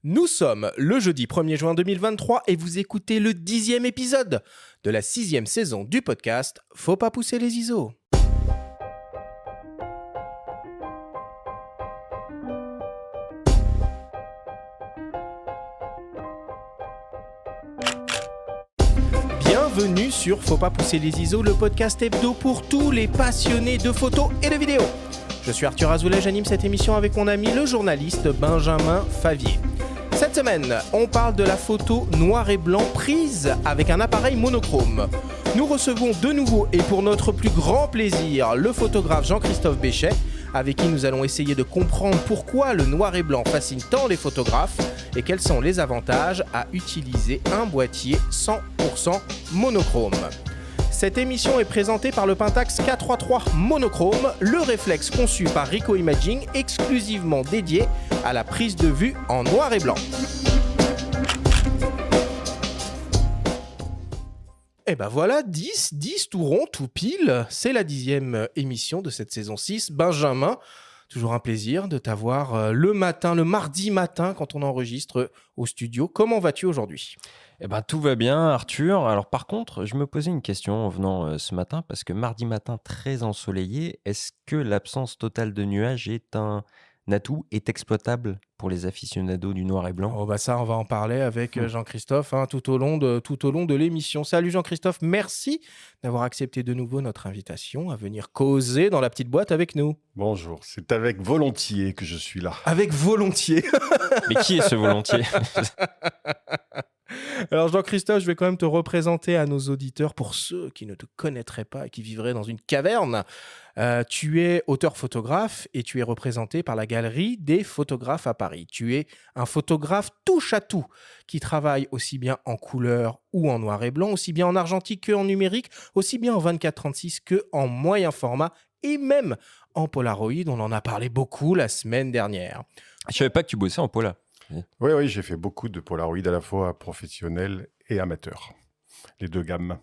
Nous sommes le jeudi 1er juin 2023 et vous écoutez le 10e épisode de la 6e saison du podcast Faut pas pousser les ISO. Bienvenue sur Faut pas pousser les ISO, le podcast hebdo pour tous les passionnés de photos et de vidéos. Je suis Arthur Azoulay, j'anime cette émission avec mon ami le journaliste Benjamin Favier. Cette semaine, on parle de la photo noir et blanc prise avec un appareil monochrome. Nous recevons de nouveau et pour notre plus grand plaisir le photographe Jean-Christophe Béchet, avec qui nous allons essayer de comprendre pourquoi le noir et blanc fascine tant les photographes et quels sont les avantages à utiliser un boîtier 100% monochrome. Cette émission est présentée par le Pentax K33 monochrome, le réflexe conçu par Ricoh Imaging exclusivement dédié à la prise de vue en noir et blanc. Et ben voilà, 10 tout rond, tout pile, c'est la 10e émission de cette saison 6. Benjamin, toujours un plaisir de t'avoir le mardi matin quand on enregistre au studio. Comment vas-tu aujourd'hui ? Eh ben, tout va bien, Arthur. Alors, par contre, je me posais une question en venant ce matin, parce que mardi matin très ensoleillé, est-ce que l'absence totale de nuages est un atout, est exploitable pour les aficionados du noir et blanc ? Oh bah ça, on va en parler avec Jean-Christophe tout au long de l'émission. Salut Jean-Christophe, merci d'avoir accepté de nouveau notre invitation à venir causer dans la petite boîte avec nous. Bonjour, c'est avec volontiers que je suis là. Avec volontiers. Mais qui est ce volontiers ? Alors Jean-Christophe, je vais quand même te représenter à nos auditeurs pour ceux qui ne te connaîtraient pas et qui vivraient dans une caverne. Tu es auteur-photographe et tu es représenté par la Galerie des photographes à Paris. Tu es un photographe touche-à-tout qui travaille aussi bien en couleur ou en noir et blanc, aussi bien en argentique qu'en numérique, aussi bien en 24-36 qu'en moyen format et même en Polaroid. On en a parlé beaucoup la semaine dernière. Je savais pas que tu bossais en Pola. Oui, j'ai fait beaucoup de Polaroid à la fois professionnel et amateur. Les deux gammes.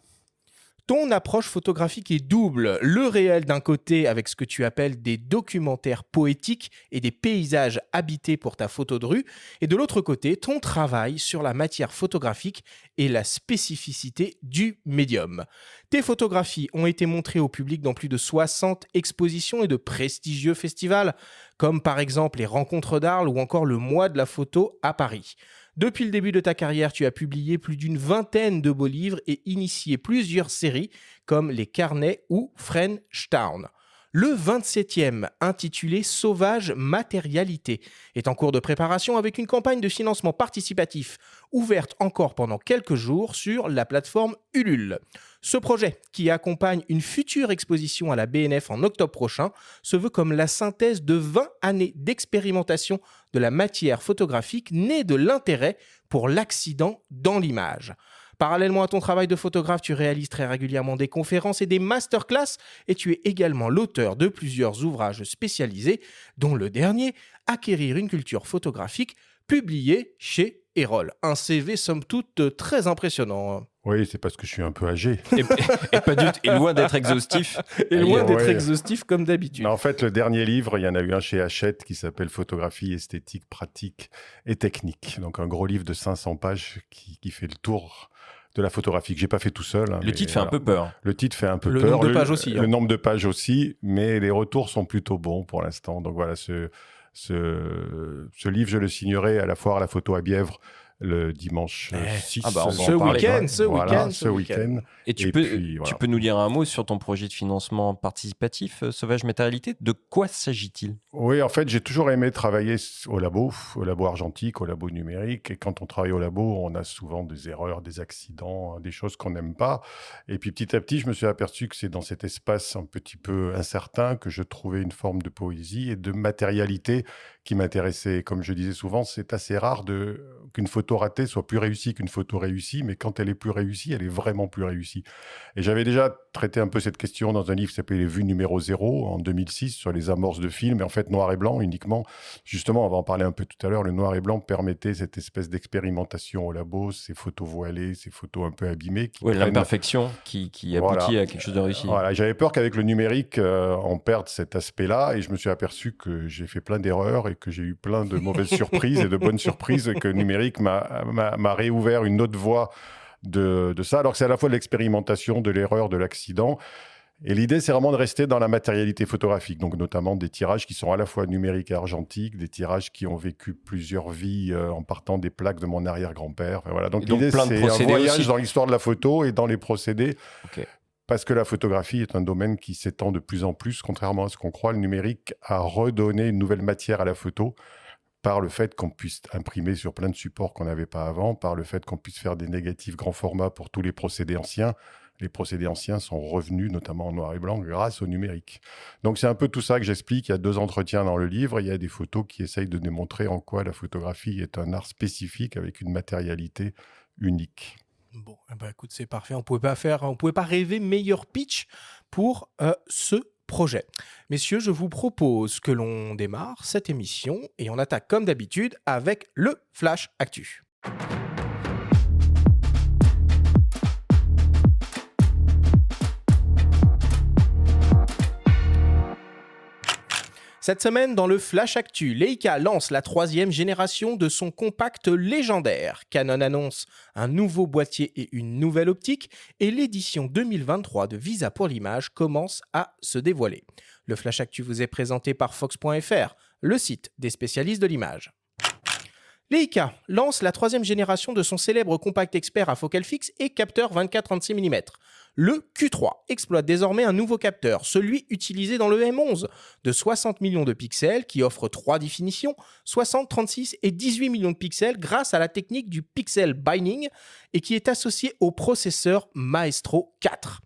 Ton approche photographique est double. Le réel d'un côté avec ce que tu appelles des documentaires poétiques et des paysages habités pour ta photo de rue. Et de l'autre côté, ton travail sur la matière photographique et la spécificité du médium. Tes photographies ont été montrées au public dans plus de 60 expositions et de prestigieux festivals, comme par exemple les Rencontres d'Arles ou encore le Mois de la photo à Paris. Depuis le début de ta carrière, tu as publié plus d'une vingtaine de beaux livres et initié plusieurs séries comme Les Carnets ou Frenchtown. Le 27e, intitulé Sauvage Matérialité, est en cours de préparation avec une campagne de financement participatif ouverte encore pendant quelques jours sur la plateforme Ulule. Ce projet, qui accompagne une future exposition à la BNF en octobre prochain, se veut comme la synthèse de 20 années d'expérimentation de la matière photographique née de l'intérêt pour l'accident dans l'image. Parallèlement à ton travail de photographe, tu réalises très régulièrement des conférences et des masterclass et tu es également l'auteur de plusieurs ouvrages spécialisés, dont le dernier, Acquérir une culture photographique, publié chez Erol. Un CV somme toute très impressionnant. Oui, c'est parce que je suis un peu âgé. Et pas du tout, et loin d'être exhaustif. Et loin d'être exhaustif comme d'habitude. Mais en fait, le dernier livre, il y en a eu un chez Hachette qui s'appelle Photographie, esthétique, pratique et technique. Donc un gros livre de 500 pages qui fait le tour de la photographie, que j'ai pas fait tout seul. Le titre fait un peu peur. Le titre fait un peu peur. Le nombre de pages aussi. Le nombre de pages aussi, mais les retours sont plutôt bons pour l'instant. Donc voilà, ce livre, je le signerai à la foire à la photo à Bièvre le dimanche 6. Ah bah on va ce en parler. week-end. Et tu peux nous dire un mot sur ton projet de financement participatif, Sauvage Matérialité. De quoi s'agit-il ? Oui, en fait, j'ai toujours aimé travailler au labo argentique, au labo numérique. Et quand on travaille au labo, on a souvent des erreurs, des accidents, des choses qu'on n'aime pas. Et puis petit à petit, je me suis aperçu que c'est dans cet espace un petit peu incertain que je trouvais une forme de poésie et de matérialité qui m'intéressait. Comme je disais souvent, c'est assez rare qu'une photo ratée soit plus réussie qu'une photo réussie, mais quand elle est plus réussie, elle est vraiment plus réussie. Et j'avais déjà traité un peu cette question dans un livre qui s'appelait Les vues numéro 0 en 2006 sur les amorces de films, et en fait noir et blanc uniquement. Justement, on va en parler un peu tout à l'heure, le noir et blanc permettait cette espèce d'expérimentation au labo, ces photos voilées, ces photos un peu abîmées. Oui, l'imperfection qui aboutit à quelque chose de réussi. Voilà, j'avais peur qu'avec le numérique, on perde cet aspect-là, et je me suis aperçu que j'ai fait plein d'erreurs et que j'ai eu plein de mauvaises surprises et de bonnes surprises, et que le numérique m'a réouvert une autre voie de ça. Alors que c'est à la fois de l'expérimentation, de l'erreur, de l'accident. Et l'idée, c'est vraiment de rester dans la matérialité photographique, donc notamment des tirages qui sont à la fois numériques et argentiques, des tirages qui ont vécu plusieurs vies en partant des plaques de mon arrière-grand-père. Enfin, voilà. Donc l'idée, c'est un voyage dans l'histoire de la photo et dans les procédés. Okay. Parce que la photographie est un domaine qui s'étend de plus en plus, contrairement à ce qu'on croit. Le numérique a redonné une nouvelle matière à la photo par le fait qu'on puisse imprimer sur plein de supports qu'on n'avait pas avant, par le fait qu'on puisse faire des négatifs grand format pour tous les procédés anciens. Les procédés anciens sont revenus, notamment en noir et blanc, grâce au numérique. Donc c'est un peu tout ça que j'explique. Il y a 2 entretiens dans le livre. Il y a des photos qui essayent de démontrer en quoi la photographie est un art spécifique avec une matérialité unique. Bon, écoute, c'est parfait. On pouvait pas rêver meilleur pitch pour ce projet. Messieurs, je vous propose que l'on démarre cette émission et on attaque comme d'habitude avec le Flash Actu. Cette semaine, dans le Flash Actu, Leica lance la 3e génération de son compact légendaire. Canon annonce un nouveau boîtier et une nouvelle optique, et l'édition 2023 de Visa pour l'image commence à se dévoiler. Le Flash Actu vous est présenté par Fox.fr, le site des spécialistes de l'image. Leica lance la 3e génération de son célèbre compact expert à focale fixe et capteur 24-36 mm. Le Q3 exploite désormais un nouveau capteur, celui utilisé dans le M11, de 60 millions de pixels qui offre 3 définitions, 60, 36 et 18 millions de pixels grâce à la technique du pixel binding et qui est associé au processeur Maestro 4.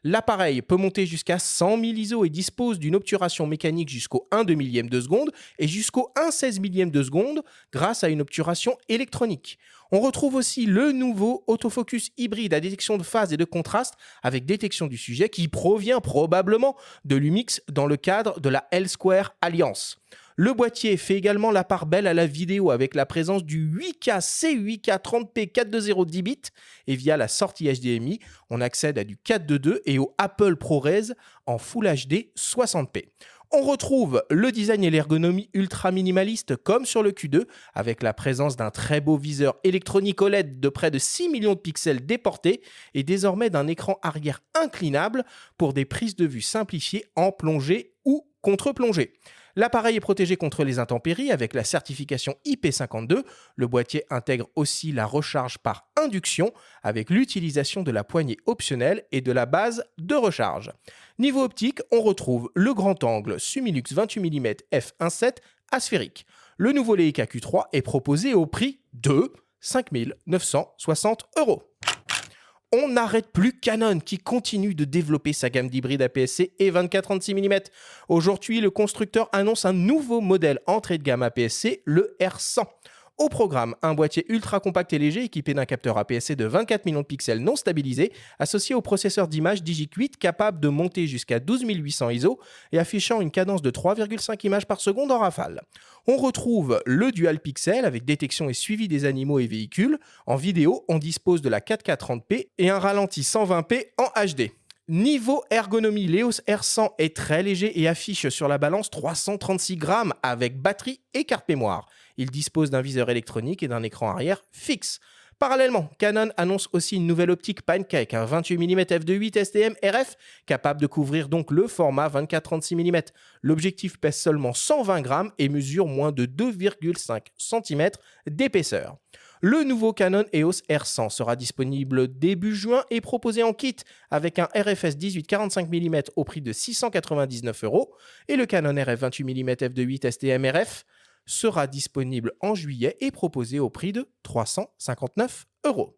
L'appareil peut monter jusqu'à 100 000 ISO et dispose d'une obturation mécanique jusqu'au 1/2 millième de seconde et jusqu'au 1/16 millième de seconde grâce à une obturation électronique. On retrouve aussi le nouveau autofocus hybride à détection de phase et de contraste avec détection du sujet qui provient probablement de Lumix dans le cadre de la L-Square Alliance. Le boîtier fait également la part belle à la vidéo avec la présence du 8K C8K 30p 420 10 bits et via la sortie HDMI, on accède à du 422 et au Apple ProRes en Full HD 60p. On retrouve le design et l'ergonomie ultra minimaliste comme sur le Q2 avec la présence d'un très beau viseur électronique OLED de près de 6 millions de pixels déportés et désormais d'un écran arrière inclinable pour des prises de vue simplifiées en plongée ou contre-plongée. L'appareil est protégé contre les intempéries avec la certification IP52. Le boîtier intègre aussi la recharge par induction avec l'utilisation de la poignée optionnelle et de la base de recharge. Niveau optique, on retrouve le grand angle Sumilux 28 mm f1.7 asphérique. Le nouveau Leica Q3 est proposé au prix de 5 960 €. On n'arrête plus Canon qui continue de développer sa gamme d'hybrides APS-C et 24-36 mm. Aujourd'hui, le constructeur annonce un nouveau modèle entrée de gamme APS-C, le R100. Au programme, un boîtier ultra compact et léger équipé d'un capteur APS-C de 24 millions de pixels non stabilisé, associé au processeur d'image Digic-8 capable de monter jusqu'à 12 800 ISO et affichant une cadence de 3,5 images par seconde en rafale. On retrouve le dual pixel avec détection et suivi des animaux et véhicules. En vidéo, on dispose de la 4K 30p et un ralenti 120p en HD. Niveau ergonomie, l'EOS R100 est très léger et affiche sur la balance 336 grammes avec batterie et carte mémoire. Il dispose d'un viseur électronique et d'un écran arrière fixe. Parallèlement, Canon annonce aussi une nouvelle optique Pancake, un 28 mm f2.8 STM RF, capable de couvrir donc le format 24-36 mm. L'objectif pèse seulement 120 grammes et mesure moins de 2,5 cm d'épaisseur. Le nouveau Canon EOS R100 sera disponible début juin et proposé en kit avec un RFS 18-45 mm au prix de 699 € et le Canon RF 28 mm f2.8 STM RF sera disponible en juillet et proposé au prix de 359 €.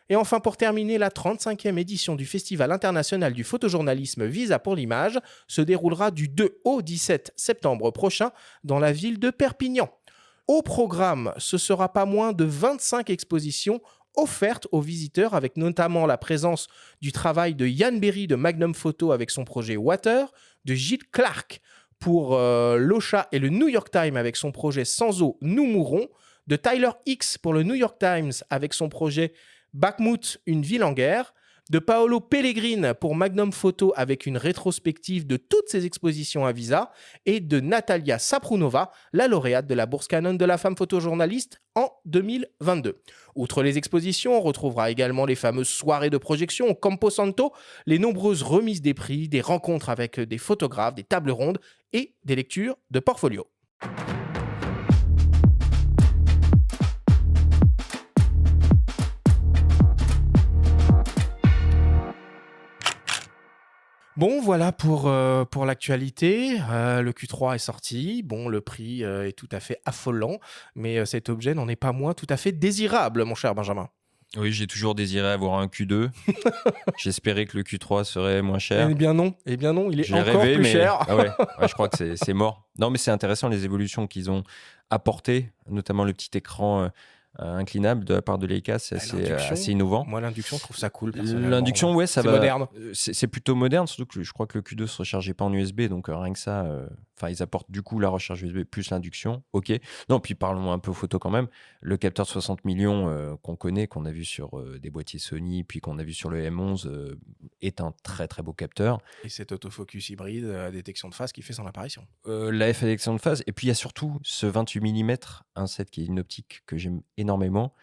Et enfin, pour terminer, la 35e édition du Festival international du photojournalisme Visa pour l'image se déroulera du 2 au 17 septembre prochain dans la ville de Perpignan. Au programme, ce sera pas moins de 25 expositions offertes aux visiteurs, avec notamment la présence du travail de Yann Berry de Magnum Photo avec son projet Water, de Gilles Clark pour l'Ocha et le New York Times avec son projet Sans eau, nous mourrons, de Tyler Hicks pour le New York Times avec son projet Bakhmut, une ville en guerre, de Paolo Pellegrin pour Magnum Photo avec une rétrospective de toutes ses expositions à Visa, et de Natalia Saprunova, la lauréate de la bourse Canon de la femme photojournaliste en 2022. Outre les expositions, on retrouvera également les fameuses soirées de projection au Campo Santo, les nombreuses remises des prix, des rencontres avec des photographes, des tables rondes et des lectures de portfolio. Bon, voilà pour l'actualité. Le Q3 est sorti. Bon, le prix est tout à fait affolant, mais cet objet n'en est pas moins tout à fait désirable, mon cher Benjamin. Oui, j'ai toujours désiré avoir un Q2. J'espérais que le Q3 serait moins cher. Eh bien non, il est Je l'ai encore rêvé, plus mais cher. ah ouais, je crois que c'est mort. Non, mais c'est intéressant les évolutions qu'ils ont apportées, notamment le petit écran inclinable de la part de Leica, c'est assez innovant. Moi, l'induction, je trouve ça cool. personnellement. L'induction, ouais, ça C'est va. moderne. C'est plutôt moderne, surtout que je crois que le Q2 se rechargeait pas en USB, donc rien que ça, ils apportent du coup la recharge USB plus l'induction. Ok. Non, puis parlons un peu photo quand même. Le capteur de 60 millions qu'on connaît, qu'on a vu sur des boîtiers Sony, puis qu'on a vu sur le M11, est un très très beau capteur. Et cet autofocus hybride à détection de phase qui fait son apparition. La F à détection de phase, et puis il y a surtout ce 28 mm 1.7 qui est une optique que j'aime énormément.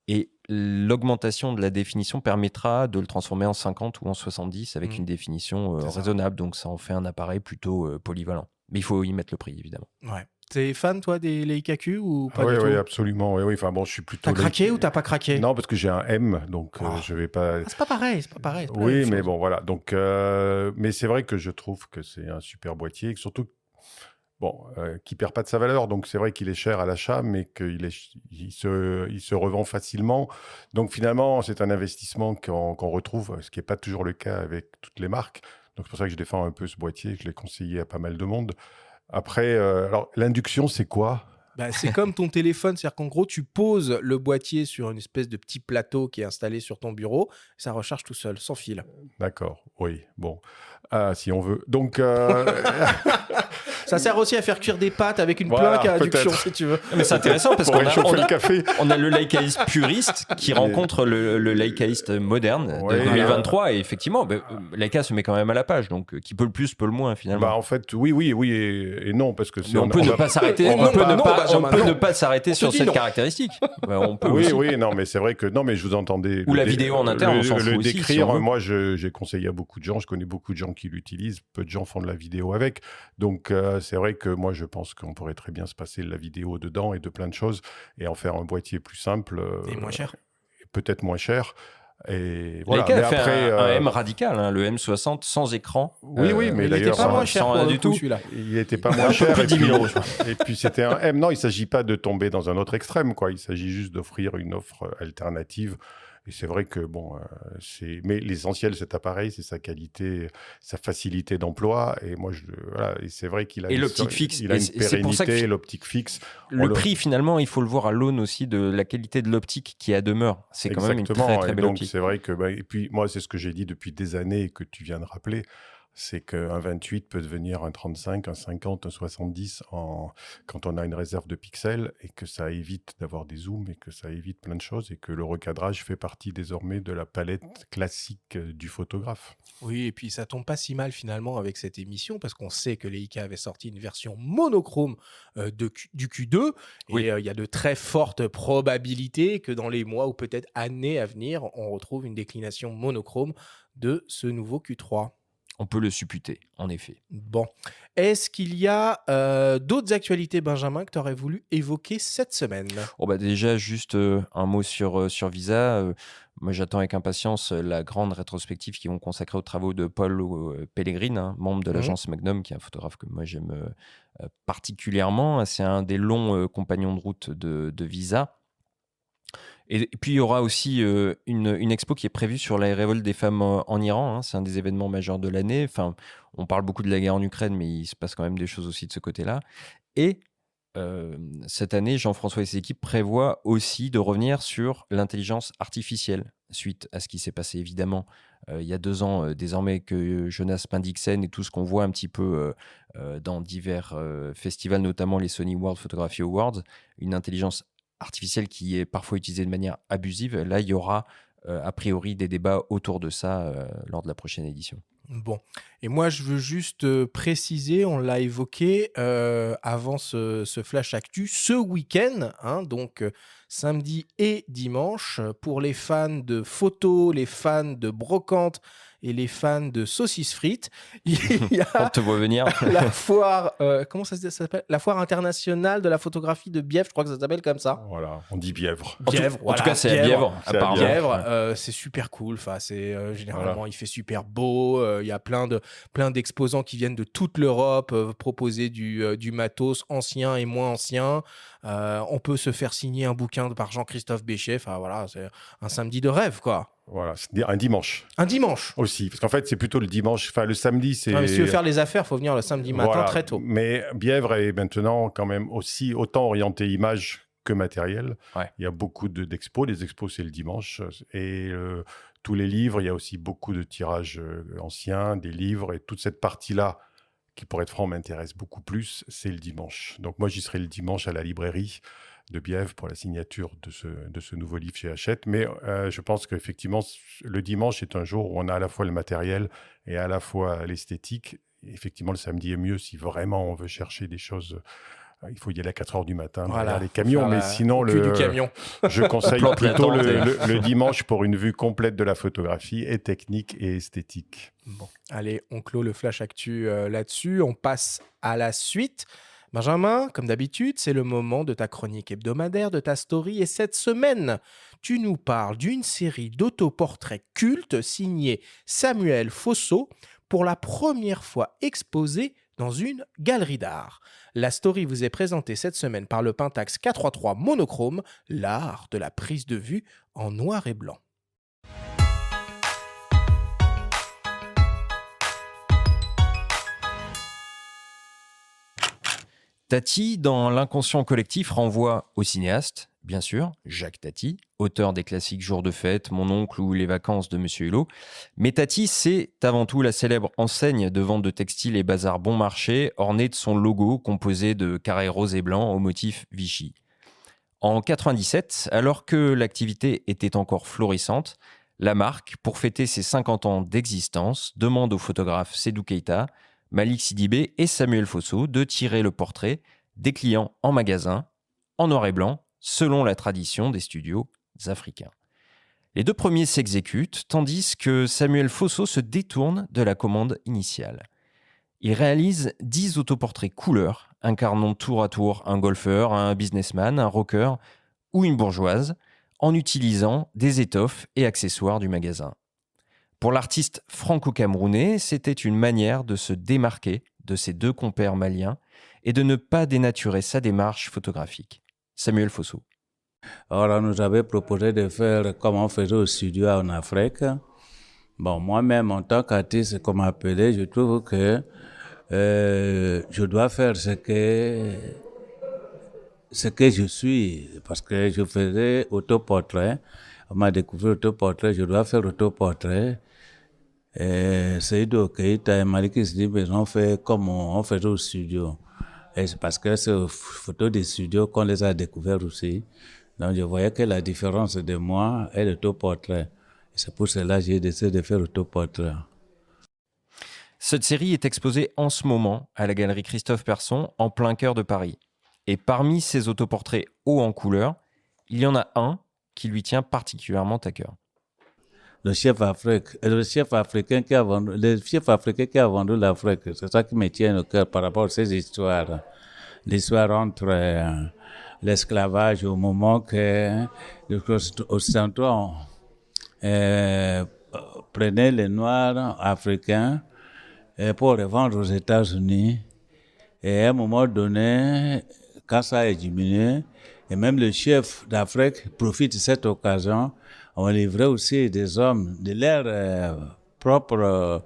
Et l'augmentation de la définition permettra de le transformer en 50 ou en 70 avec une définition raisonnable. Donc ça en fait un appareil plutôt polyvalent. Mais il faut y mettre le prix, évidemment. Ouais. T'es fan, toi, des Leica Q ou pas du tout? Oui, absolument. Oui. Enfin, bon, je suis plutôt. T'as craqué ou t'as pas craqué? Non, parce que j'ai un M, donc je vais pas. Ah, c'est pas pareil. Oui, mais bon, voilà. Donc, mais c'est vrai que je trouve que c'est un super boîtier, et surtout, qui perd pas de sa valeur. Donc, c'est vrai qu'il est cher à l'achat, mais qu'il se revend facilement. Donc, finalement, c'est un investissement qu'on retrouve, ce qui n'est pas toujours le cas avec toutes les marques. Donc, c'est pour ça que je défends un peu ce boîtier. Je l'ai conseillé à pas mal de monde. Après, alors, l'induction, c'est quoi? C'est comme ton téléphone, c'est-à-dire qu'en gros, tu poses le boîtier sur une espèce de petit plateau qui est installé sur ton bureau, ça recharge tout seul, sans fil. D'accord, oui, bon, si on veut. Donc, ça sert aussi à faire cuire des pâtes avec une plaque à induction, si tu veux. Mais c'est intéressant parce pour qu'on réchauffer a, le café. on a le Leicaïste puriste qui rencontre le Leicaïste moderne de Ouais. 2023 et effectivement, Leica se met quand même à la page, donc qui peut le plus peut le moins finalement. En fait, oui et non, parce que Mais on peut ne pas s'arrêter. On peut ne pas s'arrêter sur cette non. caractéristique. On peut Oui, aussi. non, mais c'est vrai que non, mais je vous entendais. Ou la vidéo en interne, on s'en fout le aussi, si décrire. on veut. Moi, j'ai conseillé à beaucoup de gens. Je connais beaucoup de gens qui l'utilisent. Peu de gens font de la vidéo avec. Donc, c'est vrai que moi, je pense qu'on pourrait très bien se passer de la vidéo dedans et de plein de choses et en faire un boîtier plus simple. Et moins cher. Peut-être moins cher. Et voilà. Leica Mais a fait après, un M radical, le M60 sans écran. Oui, mais il d'ailleurs, était pas moins cher pour sans le du coup, tout. celui-là. il n'était pas moins cher. Plus de 10 000 euros, je crois. Et puis c'était un M. Non, il ne s'agit pas de tomber dans un autre extrême, quoi. Il s'agit juste d'offrir une offre alternative. Et c'est vrai que, mais l'essentiel de cet appareil, c'est sa qualité, sa facilité d'emploi. Et moi, et c'est vrai qu'il a Et l'optique fixe. Il a Et une c'est pour ça que pérennité, l'optique fixe. Le prix, finalement, il faut le voir à l'aune aussi de la qualité de l'optique qui est à demeure. C'est quand même une très, très et belle donc, optique. c'est vrai que, et puis, moi, c'est ce que j'ai dit depuis des années et que tu viens de rappeler. C'est qu'un 28 peut devenir un 35, un 50, un 70 quand on a une réserve de pixels et que ça évite d'avoir des zooms et que ça évite plein de choses et que le recadrage fait partie désormais de la palette classique du photographe. Oui, et puis ça tombe pas si mal finalement avec cette émission parce qu'on sait que Leica avait sorti une version monochrome du Q2 Oui. et il y a de très fortes probabilités que dans les mois ou peut-être années à venir, on retrouve une déclination monochrome de ce nouveau Q3. On peut le supputer, en effet. Bon. Est-ce qu'il y a d'autres actualités, Benjamin, que tu aurais voulu évoquer cette semaine? Déjà, juste un mot sur Visa. Moi, j'attends avec impatience la grande rétrospective qu'ils vont consacrer aux travaux de Paul Pellegrin, membre de l'agence Magnum, qui est un photographe que moi j'aime particulièrement. C'est un des longs compagnons de route de Visa. Et puis, il y aura aussi une expo qui est prévue sur la révolte des femmes en Iran. C'est un des événements majeurs de l'année. Enfin, on parle beaucoup de la guerre en Ukraine, mais il se passe quand même des choses aussi de ce côté-là. Et cette année, Jean-François et ses équipes prévoient aussi de revenir sur l'intelligence artificielle, suite à ce qui s'est passé évidemment il y a 2 ans désormais, que Jonas Bendixen et tout ce qu'on voit un petit peu dans divers festivals, notamment les Sony World Photography Awards, une intelligence artificielle qui est parfois utilisée de manière abusive. Là, il y aura a priori des débats autour de ça lors de la prochaine édition. Bon, et moi je veux juste préciser, on l'a évoqué avant ce Flash Actu, ce week-end, hein, donc samedi et dimanche, pour les fans de photos, les fans de brocante et les fans de saucisses frites, il y On a te voit venir. la foire, comment ça s'appelle? La foire internationale de la photographie de Bièvre, je crois que ça s'appelle comme ça. Voilà, on dit Bièvre. Bièvre, En tout cas, c'est à Bièvre, C'est à apparemment. Bièvre, c'est super cool. Enfin, c'est généralement, il fait super beau. Il y a plein d'exposants qui viennent de toute l'Europe proposer du matos ancien et moins ancien. On peut se faire signer un bouquin par Jean-Christophe Béchet. Enfin voilà, c'est un samedi de rêve, quoi. Voilà, c'est un dimanche Un dimanche. aussi. Parce qu'en fait, c'est plutôt le dimanche. Enfin, le samedi, c'est. Ouais, mais si tu veux faire les affaires, faut venir le samedi matin Voilà. très tôt. Mais Bièvre est maintenant quand même aussi autant orienté image que matériel. Ouais. Il y a beaucoup d'expos. Les expos, c'est le dimanche. Et tous les livres, il y a aussi beaucoup de tirages anciens, des livres. Et toute cette partie-là, qui pour être franc m'intéresse beaucoup plus, c'est le dimanche. Donc moi, j'y serai le dimanche à la librairie de Bièvre pour la signature de ce nouveau livre chez Hachette. Mais je pense qu'effectivement, le dimanche est un jour où on a à la fois le matériel et à la fois l'esthétique. Effectivement, le samedi est mieux si vraiment on veut chercher des choses. Il faut y aller à 4 heures du matin derrière les camions. Mais sinon, au cul du camion. je conseille Plante la plutôt tente. le dimanche pour une vue complète de la photographie, et technique et esthétique. Bon, allez, on clôt le Flash Actu là-dessus. On passe à la suite. Benjamin, comme d'habitude, c'est le moment de ta chronique hebdomadaire, de ta story. Et cette semaine, tu nous parles d'une série d'autoportraits cultes signés Samuel Fosso, pour la première fois exposée dans une galerie d'art. La story vous est présentée cette semaine par le Pentax K33 monochrome, l'art de la prise de vue en noir et blanc. Tati, dans l'inconscient collectif, renvoie au cinéaste, bien sûr, Jacques Tati, auteur des classiques Jour de fête, Mon oncle ou Les vacances de Monsieur Hulot. Mais Tati, c'est avant tout la célèbre enseigne de vente de textiles et bazar bon marché, ornée de son logo composé de carrés roses et blancs au motif Vichy. En 97, alors que l'activité était encore florissante, la marque, pour fêter ses 50 ans d'existence, demande aux photographes Sédou Keita, Malik Sidibé et Samuel Fosso de tirer le portrait des clients en magasin, en noir et blanc, selon la tradition des studios africains. Les 2 premiers s'exécutent, tandis que Samuel Fosso se détourne de la commande initiale. Il réalise 10 autoportraits couleurs, incarnant tour à tour un golfeur, un businessman, un rocker ou une bourgeoise, en utilisant des étoffes et accessoires du magasin. Pour l'artiste franco-camerounais, c'était une manière de se démarquer de ses 2 compères maliens et de ne pas dénaturer sa démarche photographique. Samuel Fosso. Alors, on nous avait proposé de faire comme on faisait au studio en Afrique. Bon, moi-même, en tant qu'artiste, comme appelé, je trouve que je dois faire ce que je suis, parce que je faisais autoportrait. On m'a découvert autoportrait, je dois faire autoportrait. Seydou Keita et Malik Sidibé ont fait comme on faisait au studio. Et c'est parce que c'est aux photos des studios qu'on les a découvertes aussi. Donc je voyais que la différence de moi est l'autoportrait. Et c'est pour cela que j'ai décidé de faire l'autoportrait. Cette série est exposée en ce moment à la galerie Christophe Persson, en plein cœur de Paris. Et parmi ces autoportraits hauts en couleur, il y en a un qui lui tient particulièrement à cœur. Le chef africain qui a vendu l'Afrique, c'est ça qui me tient au cœur par rapport à ces histoires. L'histoire entre l'esclavage au moment que les Occidentaux prenaient les Noirs africains pour les vendre aux États-Unis. Et à un moment donné, quand ça a diminué, et même le chef d'Afrique profite de cette occasion, on livrait aussi des hommes de leur propre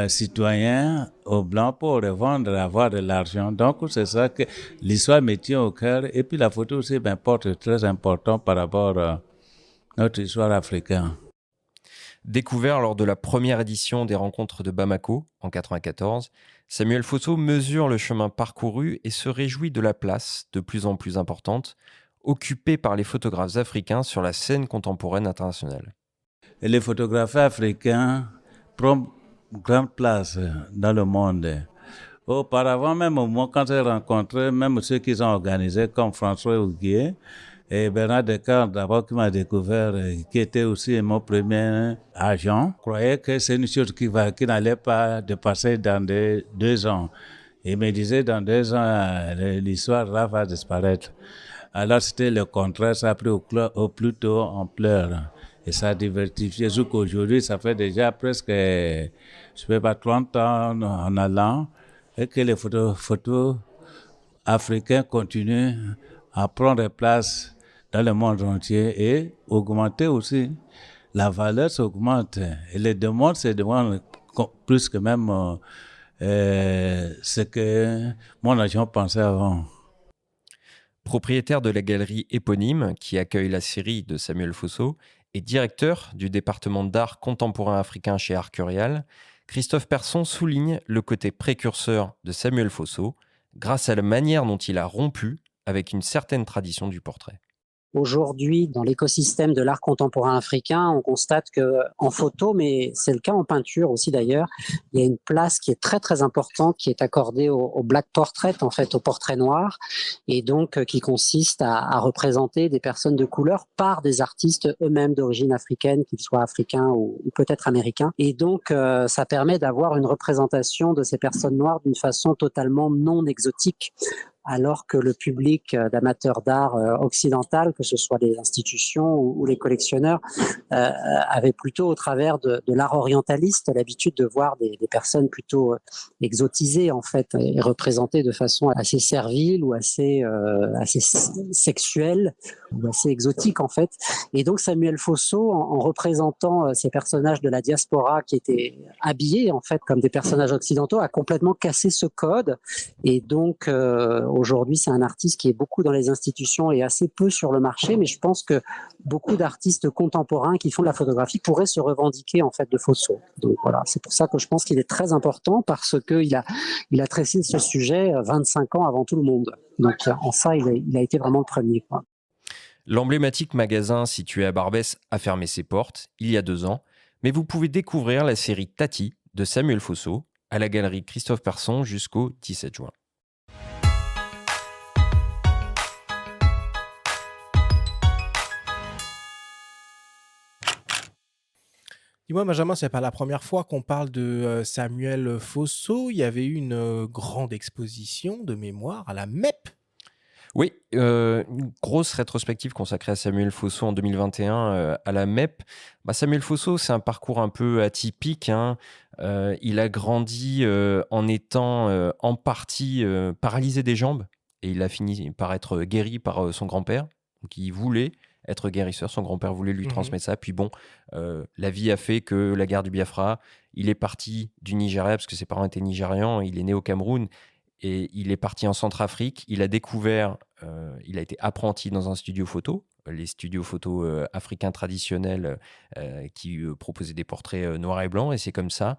citoyens aux Blancs pour revendre, avoir de l'argent. Donc, c'est ça que l'histoire me tient au cœur. Et puis, la photo aussi m'importe très important par rapport à notre histoire africaine. Découvert lors de la première édition des Rencontres de Bamako en 1994, Samuel Fosso mesure le chemin parcouru et se réjouit de la place, de plus en plus importante, occupée par les photographes africains sur la scène contemporaine internationale. Et les photographes africains prennent grande place dans le monde. Auparavant, même moi, quand j'ai rencontré, même ceux qui ont organisé, comme François Houguier et Bernard Descartes, d'abord, qui m'a découvert, qui était aussi mon premier agent, croyait que c'est une chose qui n'allait pas dépasser dans 2 ans. Il me disait, dans 2 ans, l'histoire là va disparaître. Alors, c'était le contraire, ça a pris au plus tôt ampleur. Et ça a diversifié jusqu'aujourd'hui, ça fait déjà presque, je sais pas, 30 ans en allant, et que les photos africains continuent à prendre place dans le monde entier et augmenter aussi. La valeur s'augmente et les demandes se demandent plus que même ce que mon agent pensait avant. Propriétaire de la galerie éponyme qui accueille la série de Samuel Fosso et directeur du département d'art contemporain africain chez Arcurial, Christophe Persson souligne le côté précurseur de Samuel Fosso grâce à la manière dont il a rompu avec une certaine tradition du portrait. Aujourd'hui, dans l'écosystème de l'art contemporain africain, on constate que en photo, mais c'est le cas en peinture aussi d'ailleurs, il y a une place qui est très très importante qui est accordée au black portrait, en fait, au portrait noir, et donc qui consiste à représenter des personnes de couleur par des artistes eux-mêmes d'origine africaine, qu'ils soient africains ou peut-être américains. Et donc, ça permet d'avoir une représentation de ces personnes noires d'une façon totalement non exotique, alors que le public d'amateurs d'art occidental, que ce soit les institutions ou les collectionneurs, avait plutôt au travers de l'art orientaliste l'habitude de voir des personnes plutôt exotisées en fait et représentées de façon assez servile ou assez sexuelle ou assez exotique en fait. Et donc Samuel Fosso, en représentant ces personnages de la diaspora qui étaient habillés en fait comme des personnages occidentaux, a complètement cassé ce code. Et donc aujourd'hui, c'est un artiste qui est beaucoup dans les institutions et assez peu sur le marché, mais je pense que beaucoup d'artistes contemporains qui font de la photographie pourraient se revendiquer en fait de Fosso. Donc voilà, c'est pour ça que je pense qu'il est très important parce qu'il a tressé ce sujet 25 ans avant tout le monde. Donc en ça, il a été vraiment le premier, quoi. L'emblématique magasin situé à Barbès a fermé ses portes il y a 2 ans, mais vous pouvez découvrir la série Tati de Samuel Fosso à la galerie Christophe Persson jusqu'au 17 juin. Dis-moi, Benjamin, c'est pas la première fois qu'on parle de Samuel Fosso. Il y avait eu une grande exposition de mémoire à la MEP. Oui, une grosse rétrospective consacrée à Samuel Fosso en 2021 à la MEP. Samuel Fosso, c'est un parcours un peu atypique, hein. Il a grandi en étant en partie paralysé des jambes et il a fini par être guéri par son grand-père. Donc il voulait être guérisseur, son grand-père voulait lui transmettre ça. Puis bon, la vie a fait que la guerre du Biafra, il est parti du Nigeria parce que ses parents étaient nigérians, il est né au Cameroun. Et il est parti en Centrafrique. Il a découvert, il a été apprenti dans un studio photo, les studios photo africains traditionnels qui proposaient des portraits noirs et blancs. Et c'est comme ça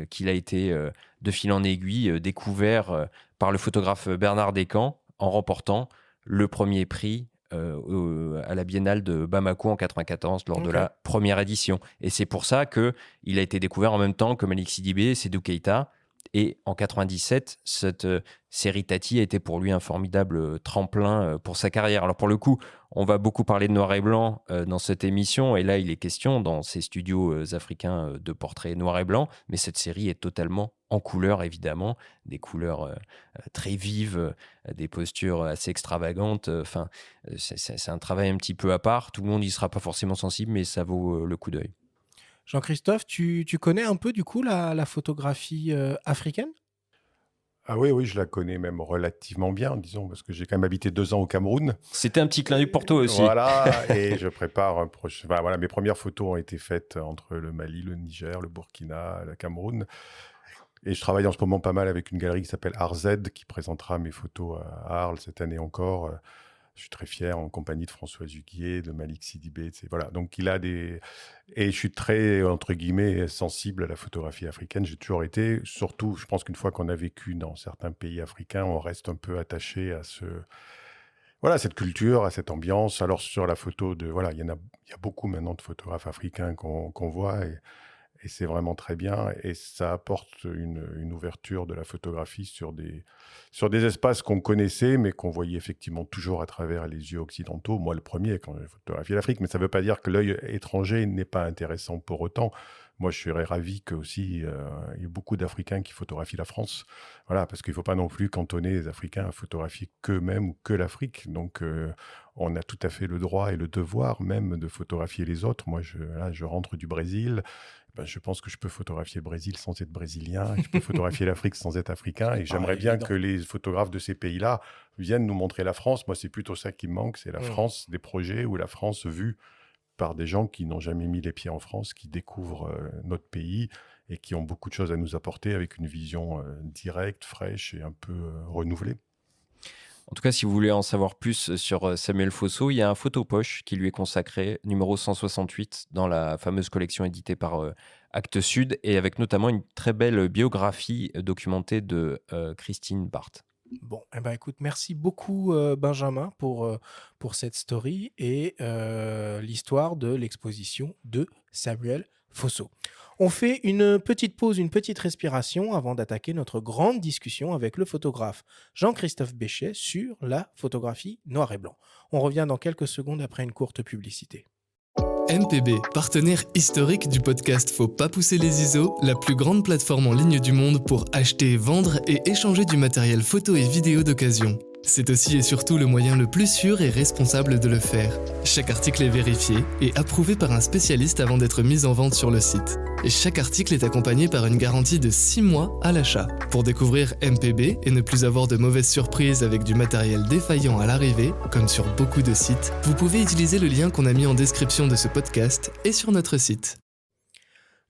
qu'il a été, de fil en aiguille, découvert par le photographe Bernard Descamps en remportant le premier prix à la Biennale de Bamako en 1994 lors de la première édition. Et c'est pour ça qu'il a été découvert en même temps que Malik Sidibé, Sédou Keïta. Et en 97, cette série Tati a été pour lui un formidable tremplin pour sa carrière. Alors pour le coup, on va beaucoup parler de noir et blanc dans cette émission. Et là, il est question dans ces studios africains de portraits noir et blanc. Mais cette série est totalement en couleur, évidemment. Des couleurs très vives, des postures assez extravagantes. Enfin, c'est un travail un petit peu à part. Tout le monde n'y sera pas forcément sensible, mais ça vaut le coup d'œil. Jean-Christophe, tu connais un peu du coup la photographie africaine ? Ah oui, oui, je la connais même relativement bien, disons, parce que j'ai quand même habité 2 ans au Cameroun. C'était un petit clin d'œil pour toi aussi. Voilà, et je prépare un prochain. Enfin, voilà, mes premières photos ont été faites entre le Mali, le Niger, le Burkina, le Cameroun. Et je travaille en ce moment pas mal avec une galerie qui s'appelle RZ, qui présentera mes photos à Arles cette année encore. Je suis très fier, en compagnie de François Huguier, de Malik Sidibé. Voilà. Donc, il a des. Et je suis très, entre guillemets, sensible à la photographie africaine. J'ai toujours été. Surtout, je pense qu'une fois qu'on a vécu dans certains pays africains, on reste un peu attaché à voilà, cette culture, à cette ambiance. Alors, sur la photo voilà, il y a beaucoup maintenant de photographes africains qu'on voit. Et c'est vraiment très bien. Et ça apporte une ouverture de la photographie sur des espaces qu'on connaissait, mais qu'on voyait effectivement toujours à travers les yeux occidentaux. Moi, le premier, quand j'ai photographié l'Afrique. Mais ça ne veut pas dire que l'œil étranger n'est pas intéressant pour autant. Moi, je serais ravi qu'il y ait beaucoup d'Africains qui photographient la France. Voilà, parce qu'il ne faut pas non plus cantonner les Africains à photographier qu'eux-mêmes ou que l'Afrique. Donc, on a tout à fait le droit et le devoir même de photographier les autres. Moi, je rentre du Brésil. Ben, je pense que je peux photographier le Brésil sans être brésilien, et je peux photographier l'Afrique sans être africain, et j'aimerais bien évident. que les photographes de ces pays-là viennent nous montrer la France. Moi, c'est plutôt ça qui me manque, c'est la Mm. France, des projets où la France vue par des gens qui n'ont jamais mis les pieds en France, qui découvrent notre pays et qui ont beaucoup de choses à nous apporter avec une vision directe, fraîche et un peu renouvelée. En tout cas, si vous voulez en savoir plus sur Samuel Fosso, il y a un photopoche qui lui est consacré, numéro 168, dans la fameuse collection éditée par Actes Sud, et avec notamment une très belle biographie documentée de Christine Barthes. Bon, eh ben, écoute, merci beaucoup Benjamin pour cette story et l'histoire de l'exposition de Samuel Fosso. On fait une petite pause, une petite respiration avant d'attaquer notre grande discussion avec le photographe Jean-Christophe Béchet sur la photographie noir et blanc. On revient dans quelques secondes après une courte publicité. MPB, partenaire historique du podcast Faut pas pousser les ISO, la plus grande plateforme en ligne du monde pour acheter, vendre et échanger du matériel photo et vidéo d'occasion. C'est aussi et surtout le moyen le plus sûr et responsable de le faire. Chaque article est vérifié et approuvé par un spécialiste avant d'être mis en vente sur le site. Et chaque article est accompagné par une garantie de 6 mois à l'achat. Pour découvrir MPB et ne plus avoir de mauvaises surprises avec du matériel défaillant à l'arrivée, comme sur beaucoup de sites, vous pouvez utiliser le lien qu'on a mis en description de ce podcast et sur notre site.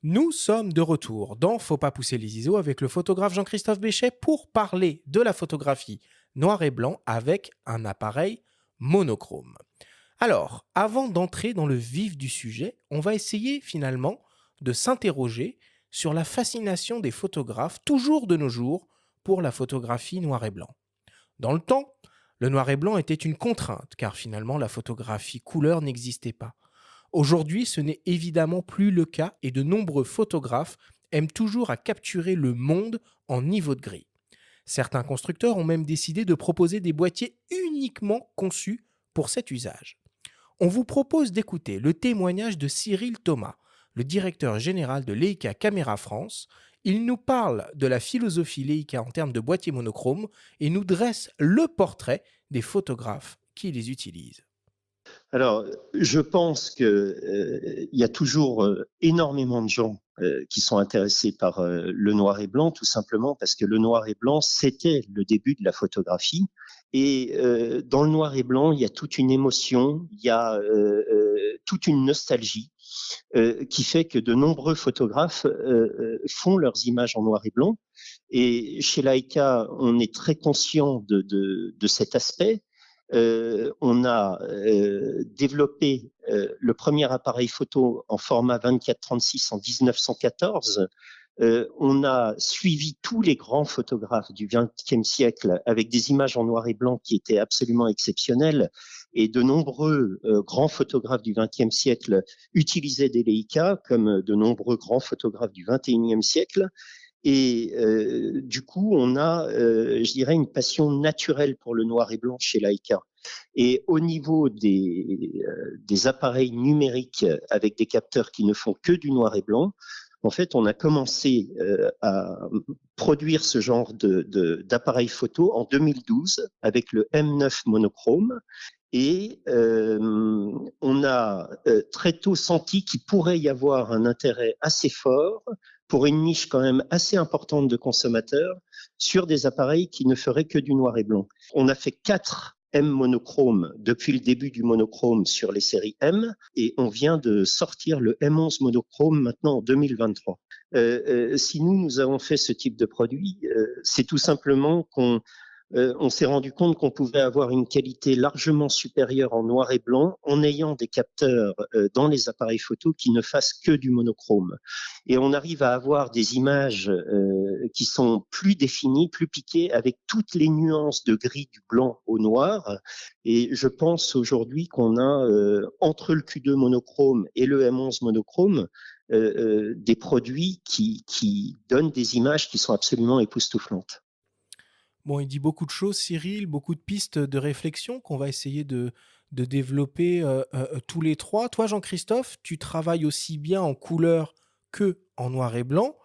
Nous sommes de retour dans Faut pas pousser les ISO avec le photographe Jean-Christophe Béchet pour parler de la photographie noir et blanc avec un appareil monochrome. Alors, avant d'entrer dans le vif du sujet, on va essayer finalement de s'interroger sur la fascination des photographes, toujours de nos jours, pour la photographie noir et blanc. Dans le temps, le noir et blanc était une contrainte, car finalement la photographie couleur n'existait pas. Aujourd'hui, ce n'est évidemment plus le cas et de nombreux photographes aiment toujours à capturer le monde en niveau de gris. Certains constructeurs ont même décidé de proposer des boîtiers uniquement conçus pour cet usage. On vous propose d'écouter le témoignage de Cyril Thomas, le directeur général de Leica Caméra France. Il nous parle de la philosophie Leica en termes de boîtiers monochromes et nous dresse le portrait des photographes qui les utilisent. Alors, je pense qu'il y a toujours énormément de gens qui sont intéressés par le noir et blanc, tout simplement parce que le noir et blanc, c'était le début de la photographie. Et dans le noir et blanc, il y a toute une émotion, il y a toute une nostalgie qui fait que de nombreux photographes font leurs images en noir et blanc. Et chez Leica, on est très conscient de cet aspect. On a développé le premier appareil photo en format 24-36 en 1914. On a suivi tous les grands photographes du XXe siècle avec des images en noir et blanc qui étaient absolument exceptionnelles. Et de nombreux grands photographes du XXe siècle utilisaient des Leica, comme de nombreux grands photographes du XXIe siècle. Et du coup, on a, je dirais, une passion naturelle pour le noir et blanc chez Leica. Et au niveau des appareils numériques avec des capteurs qui ne font que du noir et blanc, en fait, on a commencé à produire ce genre d'appareil photo en 2012 avec le M9 monochrome. Et on a très tôt senti qu'il pourrait y avoir un intérêt assez fort pour une niche quand même assez importante de consommateurs sur des appareils qui ne feraient que du noir et blanc. On a fait 4 M monochrome depuis le début du monochrome sur les séries M et on vient de sortir le M11 monochrome maintenant en 2023. Si nous avons fait ce type de produit, c'est tout simplement on s'est rendu compte qu'on pouvait avoir une qualité largement supérieure en noir et blanc en ayant des capteurs dans les appareils photo qui ne fassent que du monochrome. Et on arrive à avoir des images qui sont plus définies, plus piquées, avec toutes les nuances de gris du blanc au noir. Et je pense aujourd'hui qu'on a, entre le Q2 monochrome et le M11 monochrome, des produits qui donnent des images qui sont absolument époustouflantes. Bon, il dit beaucoup de choses, Cyril, beaucoup de pistes de réflexion qu'on va essayer de développer tous les trois. Toi, Jean-Christophe, tu travailles aussi bien en couleur que en noir et blanc.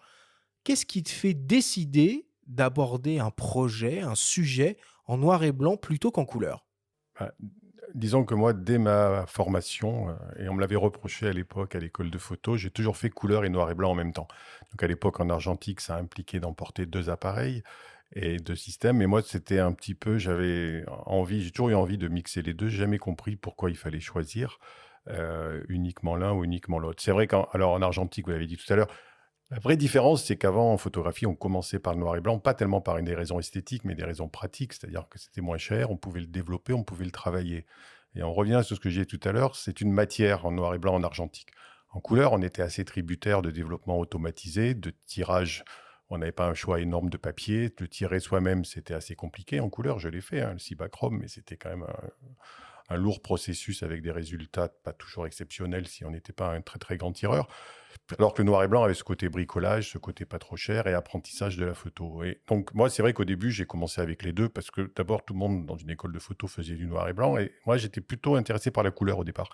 Qu'est-ce qui te fait décider d'aborder un projet, un sujet en noir et blanc plutôt qu'en couleur? Bah, disons que moi, dès ma formation, et on me l'avait reproché à l'époque à l'école de photo, j'ai toujours fait couleur et noir et blanc en même temps. Donc à l'époque, en argentique, ça impliquait d'emporter 2 appareils et 2 systèmes. Et moi, c'était un petit peu, j'ai toujours eu envie de mixer les deux. J'ai jamais compris pourquoi il fallait choisir uniquement l'un ou uniquement l'autre. C'est vrai qu'en argentique, vous l'avez dit tout à l'heure, la vraie différence, c'est qu'avant, en photographie, on commençait par le noir et blanc, pas tellement par des raisons esthétiques, mais des raisons pratiques, c'est-à-dire que c'était moins cher, on pouvait le développer, on pouvait le travailler. Et on revient sur ce que j'ai dit tout à l'heure, c'est une matière en noir et blanc en argentique. En couleur, on était assez tributaire de développement automatisé, de tirage. On n'avait pas un choix énorme de papier. De tirer soi-même, c'était assez compliqué. En couleur, je l'ai fait, le Cibachrome, mais c'était quand même un lourd processus avec des résultats pas toujours exceptionnels si on n'était pas un très très grand tireur. Alors que le noir et blanc avait ce côté bricolage, ce côté pas trop cher et apprentissage de la photo. Et donc moi, c'est vrai qu'au début, j'ai commencé avec les deux parce que d'abord, tout le monde dans une école de photo faisait du noir et blanc et moi, j'étais plutôt intéressé par la couleur au départ.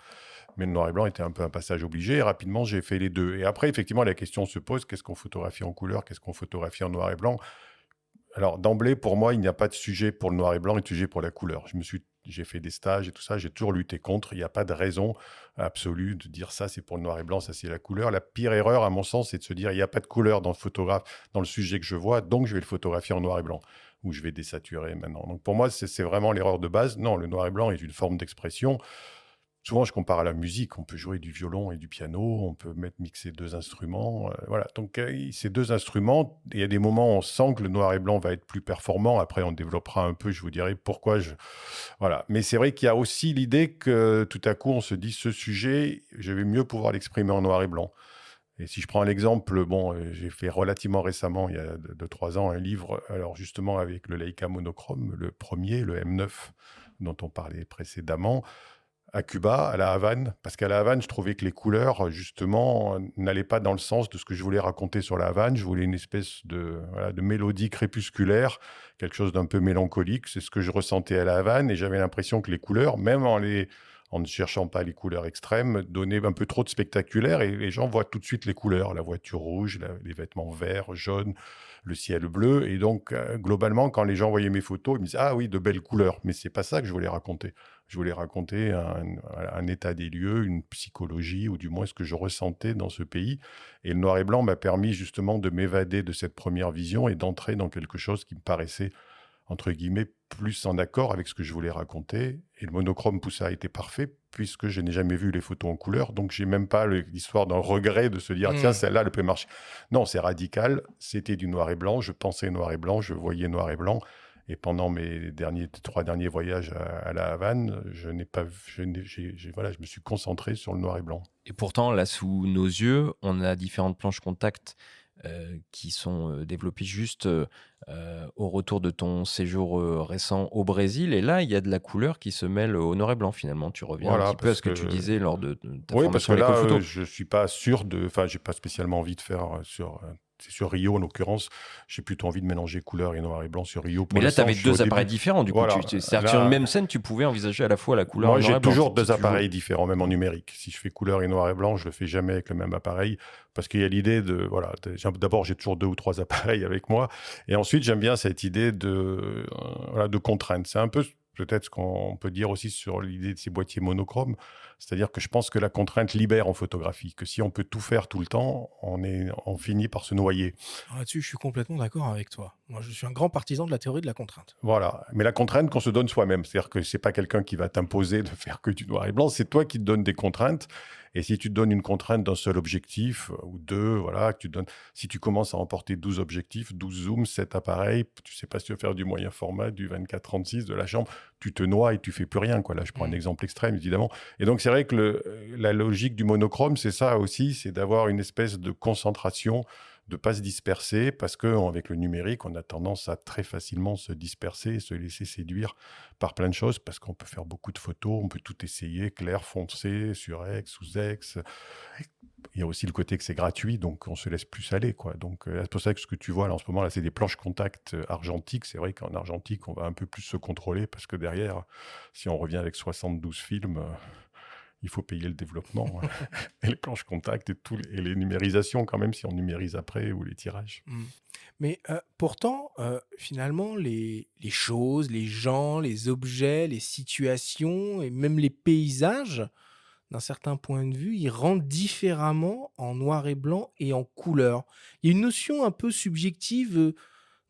Mais le noir et blanc était un peu un passage obligé et rapidement, j'ai fait les deux. Et après, effectivement, la question se pose, qu'est-ce qu'on photographie en couleur, qu'est-ce qu'on photographie en noir et blanc? Alors, d'emblée, pour moi, il n'y a pas de sujet pour le noir et blanc et de sujet pour la couleur. J'ai fait des stages et tout ça, j'ai toujours lutté contre. Il n'y a pas de raison absolue de dire ça, c'est pour le noir et blanc, ça, c'est la couleur. La pire erreur, à mon sens, c'est de se dire il n'y a pas de couleur dans le sujet que je vois, donc je vais le photographier en noir et blanc ou je vais désaturer maintenant. Donc, pour moi, c'est vraiment l'erreur de base. Non, le noir et blanc est une forme d'expression. Souvent, je compare à la musique. On peut jouer du violon et du piano, on peut mixer 2 instruments. Voilà. Donc, ces 2 instruments, il y a des moments où on sent que le noir et blanc va être plus performant. Après, on développera un peu, je vous dirai pourquoi. Voilà. Mais c'est vrai qu'il y a aussi l'idée que tout à coup, on se dit ce sujet, je vais mieux pouvoir l'exprimer en noir et blanc. Et si je prends l'exemple, j'ai fait relativement récemment, il y a 2-3 ans, un livre, alors justement avec le Leica monochrome, le premier, le M9, dont on parlait précédemment, à Cuba, à la Havane, parce qu'à la Havane, je trouvais que les couleurs, justement, n'allaient pas dans le sens de ce que je voulais raconter sur la Havane. Je voulais une espèce de mélodie crépusculaire, quelque chose d'un peu mélancolique. C'est ce que je ressentais à la Havane, et j'avais l'impression que les couleurs, même en ne cherchant pas les couleurs extrêmes, donnaient un peu trop de spectaculaire, et les gens voient tout de suite les couleurs, la voiture rouge, les vêtements verts, jaunes, le ciel bleu. Et donc, globalement, quand les gens voyaient mes photos, ils me disaient « Ah oui, de belles couleurs ». Mais c'est pas ça que je voulais raconter. Je voulais raconter un état des lieux, une psychologie, ou du moins ce que je ressentais dans ce pays. Et le noir et blanc m'a permis justement de m'évader de cette première vision et d'entrer dans quelque chose qui me paraissait, entre guillemets, plus en accord avec ce que je voulais raconter. Et le monochrome poussé a été parfait, puisque je n'ai jamais vu les photos en couleur. Donc, j'ai même pas l'histoire d'un regret de se dire tiens, celle-là, elle peut marcher. Non, c'est radical. C'était du noir et blanc. Je pensais noir et blanc. Je voyais noir et blanc. Et pendant mes 3 derniers voyages à la Havane, je me suis concentré sur le noir et blanc. Et pourtant, là, sous nos yeux, on a différentes planches contact qui sont développées juste au retour de ton séjour récent au Brésil. Et là, il y a de la couleur qui se mêle au noir et blanc, finalement. Tu reviens un petit peu à ce que tu disais lors de ta Oui, parce formation que à l'école là, photo. je suis pas sûr j'ai pas spécialement envie de faire c'est sur Rio, en l'occurrence. J'ai plutôt envie de mélanger couleur et noir et blanc sur Rio. Mais là, tu avais 2 appareils différents, du coup. Voilà. C'est-à-dire que sur une même scène, tu pouvais envisager à la fois la couleur Moi, et le noir j'ai et blanc. toujours 2 appareils différents, même en numérique. Si je fais couleur et noir et blanc, je le fais jamais avec le même appareil, parce qu'il y a l'idée d'abord, j'ai toujours 2 ou 3 appareils avec moi, et ensuite, j'aime bien cette idée de contrainte. C'est un peu peut-être ce qu'on peut dire aussi sur l'idée de ces boîtiers monochromes. C'est-à-dire que je pense que la contrainte libère en photographie, que si on peut tout faire tout le temps, on finit par se noyer. Là-dessus, je suis complètement d'accord avec toi. Moi, je suis un grand partisan de la théorie de la contrainte. Voilà, mais la contrainte qu'on se donne soi-même, c'est-à-dire que c'est pas quelqu'un qui va t'imposer de faire que du noir et blanc, c'est toi qui te donnes des contraintes. Et si tu te donnes une contrainte d'un seul objectif ou deux, voilà, si tu commences à emporter 12 objectifs, 12 zooms, 7 appareils, tu sais pas si tu veux faire du moyen format, du 24-36, de la chambre, tu te noies et tu fais plus rien, quoi. Là, je prends un exemple extrême, évidemment. Et donc, c'est vrai que la logique du monochrome, c'est ça aussi, c'est d'avoir une espèce de concentration, de ne pas se disperser, parce qu'avec le numérique, on a tendance à très facilement se disperser et se laisser séduire par plein de choses, parce qu'on peut faire beaucoup de photos, on peut tout essayer, clair, foncé, surex, sous-ex. Il y a aussi le côté que c'est gratuit, donc on se laisse plus aller, quoi. Donc, c'est pour ça que ce que tu vois là, en ce moment, là, c'est des planches contact argentiques. C'est vrai qu'en argentique, on va un peu plus se contrôler, parce que derrière, si on revient avec 72 films... il faut payer le développement, et les planches contact et les numérisations quand même, si on numérise après, ou les tirages. Mais pourtant, finalement, les choses, les gens, les objets, les situations et même les paysages, d'un certain point de vue, ils rendent différemment en noir et blanc et en couleur. Il y a une notion un peu subjective,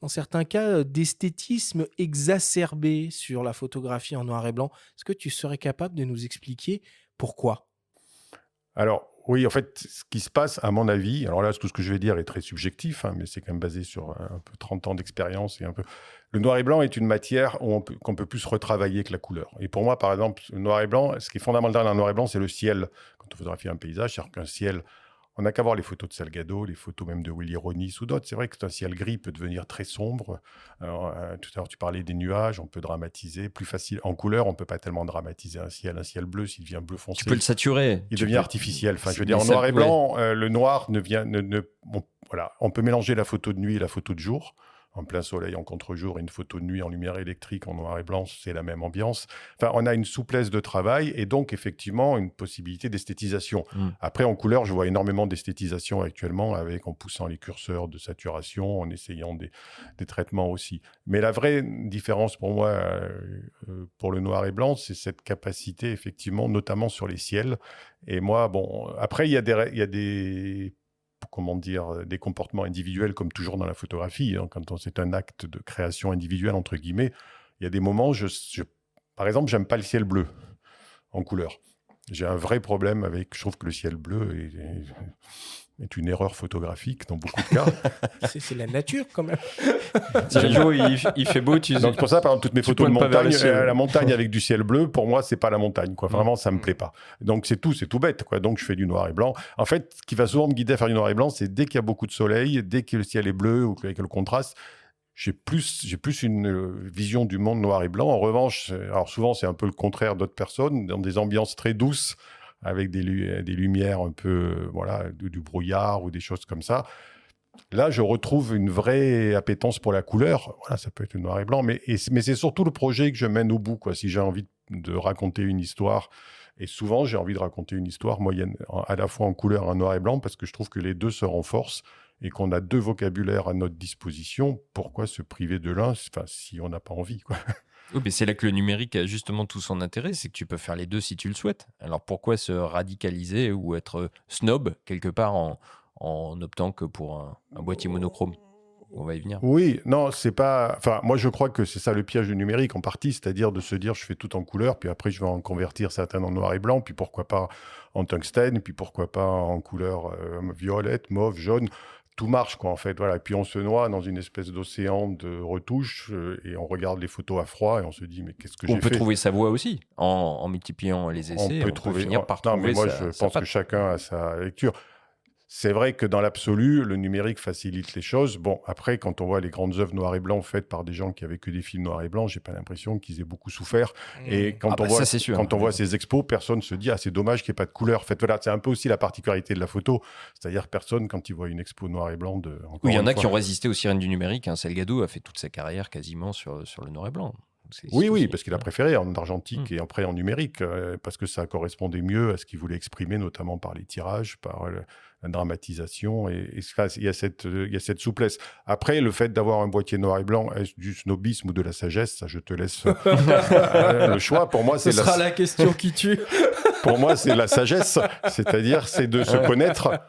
dans certains cas, d'esthétisme exacerbé sur la photographie en noir et blanc. Est-ce que tu serais capable de nous expliquer pourquoi? Alors, oui, en fait, ce qui se passe, à mon avis, alors là, tout ce que je vais dire est très subjectif, hein, mais c'est quand même basé sur un peu 30 ans d'expérience et un peu... Le noir et blanc est une matière qu'on peut plus retravailler que la couleur. Et pour moi, par exemple, le noir et blanc, ce qui est fondamental dans le noir et blanc, c'est le ciel. Quand on photographie un paysage, c'est-à-dire qu'un ciel... On n'a qu'à voir les photos de Salgado, les photos même de Willy Ronis ou d'autres. C'est vrai que un ciel gris peut devenir très sombre. Alors, tout à l'heure, tu parlais des nuages, on peut dramatiser. Plus facile. En couleur, on ne peut pas tellement dramatiser un ciel. Un ciel bleu, s'il devient bleu foncé, Tu peux le saturer. il devient artificiel. Enfin, je veux dire, en noir et blanc, le noir ne vient... voilà. On peut mélanger la photo de nuit et la photo de jour. En plein soleil, en contre-jour, et une photo de nuit en lumière électrique, en noir et blanc, c'est la même ambiance. Enfin, on a une souplesse de travail et donc, effectivement, une possibilité d'esthétisation. Après, en couleur, je vois énormément d'esthétisation actuellement, en poussant les curseurs de saturation, en essayant des traitements aussi. Mais la vraie différence pour moi, pour le noir et blanc, c'est cette capacité, effectivement, notamment sur les ciels. Et moi, bon, après, il y a des comment dire, des comportements individuels, comme toujours dans la photographie, hein, quand c'est un acte de création individuelle, entre guillemets, il y a des moments, par exemple, j'aime pas le ciel bleu en couleur. J'ai un vrai problème avec, je trouve que le ciel bleu est une erreur photographique dans beaucoup de cas. C'est la nature, quand même. Si le jour il fait beau, donc pour ça, par exemple, toutes mes photos de montagne, la montagne avec du ciel bleu, pour moi, c'est pas la montagne, quoi. Vraiment, ça me plaît pas. Donc c'est tout bête, quoi. Donc je fais du noir et blanc. En fait, ce qui va souvent me guider à faire du noir et blanc, c'est dès qu'il y a beaucoup de soleil, dès que le ciel est bleu ou avec le contraste, j'ai plus une vision du monde noir et blanc. En revanche, alors souvent, c'est un peu le contraire d'autres personnes, dans des ambiances très douces, avec des lumières un peu, voilà, du brouillard ou des choses comme ça. Là, je retrouve une vraie appétence pour la couleur. Voilà, ça peut être le noir et blanc, mais c'est surtout le projet que je mène au bout, quoi. Si j'ai envie de raconter une histoire, et souvent, j'ai envie de raconter une histoire moyenne, à la fois en couleur et en noir et blanc, parce que je trouve que les deux se renforcent et qu'on a deux vocabulaires à notre disposition. Pourquoi se priver de l'un, si on n'a pas envie, quoi. Oui, mais c'est là que le numérique a justement tout son intérêt, c'est que tu peux faire les deux si tu le souhaites. Alors pourquoi se radicaliser ou être snob quelque part en optant que pour un boîtier monochrome? On va y venir. Oui, non, c'est pas... Enfin, moi, je crois que c'est ça le piège du numérique en partie, c'est-à-dire de se dire je fais tout en couleur, puis après je vais en convertir certains en noir et blanc, puis pourquoi pas en tungstène, puis pourquoi pas en couleur violette, mauve, jaune. Tout marche, quoi, en fait. Voilà. Et puis on se noie dans une espèce d'océan de retouches et on regarde les photos à froid et on se dit mais qu'est-ce que j'ai fait ? On peut trouver sa voie aussi en multipliant les essais. On peut finir par trouver. Non, mais moi je pense que chacun a sa lecture. C'est vrai que dans l'absolu, le numérique facilite les choses. Bon, après, quand on voit les grandes œuvres noir et blanc faites par des gens qui avaient que des films noir et blanc, j'ai pas l'impression qu'ils aient beaucoup souffert. Et quand on voit ces expos, personne se dit « Ah, c'est dommage qu'il n'y ait pas de couleur ». En fait, voilà, c'est un peu aussi la particularité de la photo. C'est-à-dire personne, quand il voit une expo noir et blanc... Oui, il y en a qui ont résisté aux sirènes du numérique. Salgado a fait toute sa carrière quasiment sur le noir et blanc. Oui, parce qu'il a préféré en argentique Mm. et après en numérique, parce que ça correspondait mieux à ce qu'il voulait exprimer, notamment par les tirages, par la dramatisation. Il y a cette souplesse. Après, le fait d'avoir un boîtier noir et blanc, est-ce du snobisme ou de la sagesse, ça, je te laisse le choix. Pour moi, Ce sera la question qui tue. Pour moi, c'est la sagesse, c'est-à-dire c'est de se connaître.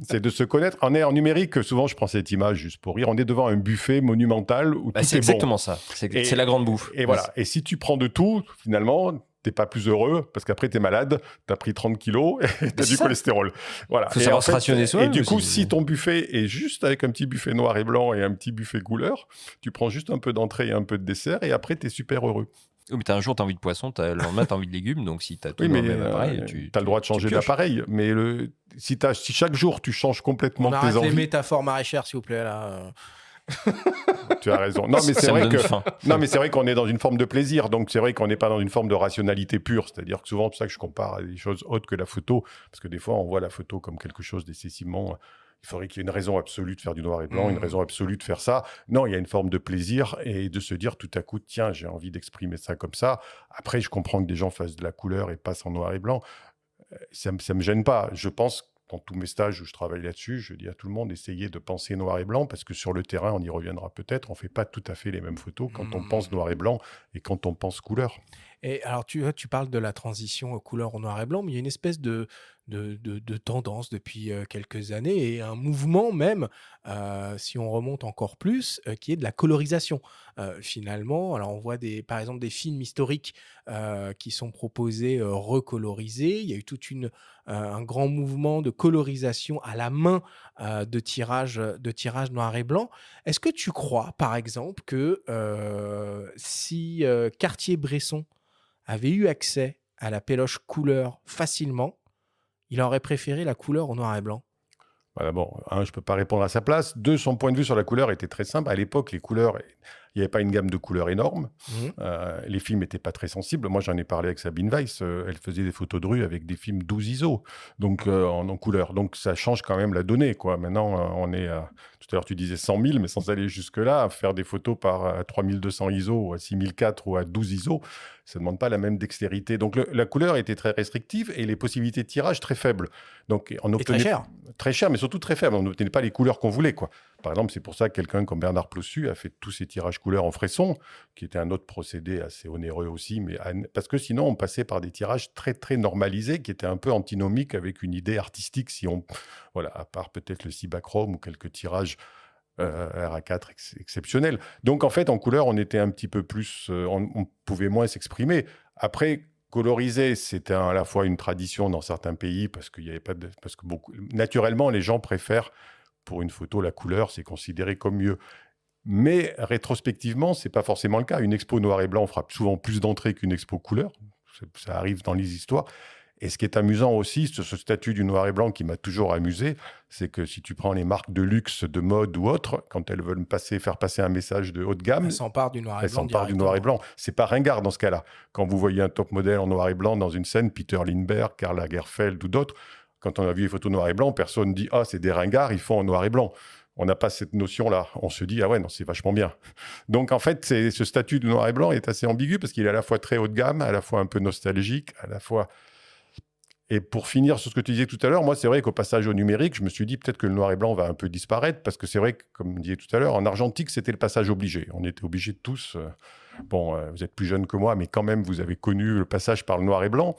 C'est de se connaître. On est en numérique, souvent je prends cette image juste pour rire, on est devant un buffet monumental où tout C'est est bon. exactement ça. C'est la grande bouffe. Et voilà. Et si tu prends de tout, finalement, t'es pas plus heureux parce qu'après t'es malade, t'as pris 30 kilos et t'as c'est du ça. cholestérol. Voilà. Faut Et savoir en se rationner et soi-même du coup, aussi. si ton buffet est juste avec un petit buffet noir et blanc et un petit buffet couleur, tu prends juste un peu d'entrée et un peu de dessert et après t'es super heureux. Oui, mais un jour, tu as envie de poisson, le lendemain, tu as envie de légumes. Donc, si tu as tout Oui, dans mais le même appareil, tu as le droit de changer pioches. d'appareil. Mais si chaque jour tu changes complètement On tes arrête les envies, métaphores maraîchères, s'il vous plaît, là. tu as raison. Non, mais c'est Ça me vrai donne que faim. non, mais c'est vrai qu'on est dans une forme de plaisir. Donc c'est vrai qu'on n'est pas dans une forme de rationalité pure. C'est-à-dire que souvent, c'est pour ça que je compare à des choses autres que la photo, parce que des fois, on voit la photo comme quelque chose d'excessivement. Il faudrait qu'il y ait une raison absolue de faire du noir et blanc, une raison absolue de faire ça. Non, il y a une forme de plaisir et de se dire tout à coup, tiens, j'ai envie d'exprimer ça comme ça. Après, je comprends que des gens fassent de la couleur et passent en noir et blanc. Ça me gêne pas. Je pense, dans tous mes stages où je travaille là-dessus, je dis à tout le monde, essayez de penser noir et blanc, parce que sur le terrain, on y reviendra peut-être, on ne fait pas tout à fait les mêmes photos quand on pense noir et blanc et quand on pense couleur. Et alors, tu parles de la transition couleur au noir et blanc, mais il y a une espèce de tendance depuis quelques années et un mouvement même, si on remonte encore plus, qui est de la colorisation. Finalement, alors on voit par exemple des films historiques qui sont proposés recolorisés. Il y a eu un grand mouvement de colorisation à la main de tirage noir et blanc. Est-ce que tu crois, par exemple, que si Cartier-Bresson avait eu accès à la péloche couleur facilement, il aurait préféré la couleur au noir et blanc? Voilà, bon, je ne peux pas répondre à sa place. Deux, son point de vue sur la couleur était très simple. À l'époque, les couleurs, il n'y avait pas une gamme de couleurs énorme. Les films n'étaient pas très sensibles. Moi, j'en ai parlé avec Sabine Weiss. Elle faisait des photos de rue avec des films 12 ISO, donc en couleur. Donc, ça change quand même la donnée, quoi. Maintenant, on est tout à l'heure, tu disais 100 000, mais sans aller jusque-là, à faire des photos par 3200 ISO ou à 6004 ou à 12 ISO, ça ne demande pas la même dextérité. Donc, la couleur était très restrictive et les possibilités de tirage très faibles. Donc, on obtenait très cher. Très cher, mais surtout très faible. On n'obtenait pas les couleurs qu'on voulait, quoi. Par exemple, c'est pour ça que quelqu'un comme Bernard Plossu a fait tous ses tirages couleurs en fresson, qui était un autre procédé assez onéreux aussi, mais parce que sinon, on passait par des tirages très, très normalisés, qui étaient un peu antinomiques avec une idée artistique, voilà, à part peut-être le Cibachrome ou quelques tirages RA4 exceptionnels. Donc, en fait, en couleur, on était un petit peu plus... on pouvait moins s'exprimer. Après... Coloriser, c'était à la fois une tradition dans certains pays parce qu'il y avait pas parce que naturellement les gens préfèrent pour une photo la couleur, c'est considéré comme mieux. Mais rétrospectivement, c'est pas forcément le cas. Une expo noir et blanc fera souvent plus d'entrées qu'une expo couleur. Ça arrive dans les histoires. Et ce qui est amusant aussi, ce statut du noir et blanc qui m'a toujours amusé, c'est que si tu prends les marques de luxe, de mode ou autres, quand elles veulent faire passer un message de haut de gamme, elles s'emparent du noir et blanc. Elles s'emparent du noir et blanc. C'est pas ringard dans ce cas-là. Quand vous voyez un top modèle en noir et blanc dans une scène, Peter Lindbergh, Karl Lagerfeld ou d'autres, quand on a vu les photos noir et blanc, personne dit « Ah, c'est des ringards, ils font en noir et blanc ». On n'a pas cette notion-là. On se dit « Ah ouais, non, c'est vachement bien ». Donc en fait, ce statut de noir et blanc est assez ambigu parce qu'il est à la fois très haut de gamme, à la fois un peu nostalgique, à la fois... Et pour finir sur ce que tu disais tout à l'heure, moi, c'est vrai qu'au passage au numérique, je me suis dit peut-être que le noir et blanc va un peu disparaître parce que c'est vrai que, comme je disais tout à l'heure, en argentique, c'était le passage obligé. On était obligés de tous... vous êtes plus jeunes que moi, mais quand même, vous avez connu le passage par le noir et blanc.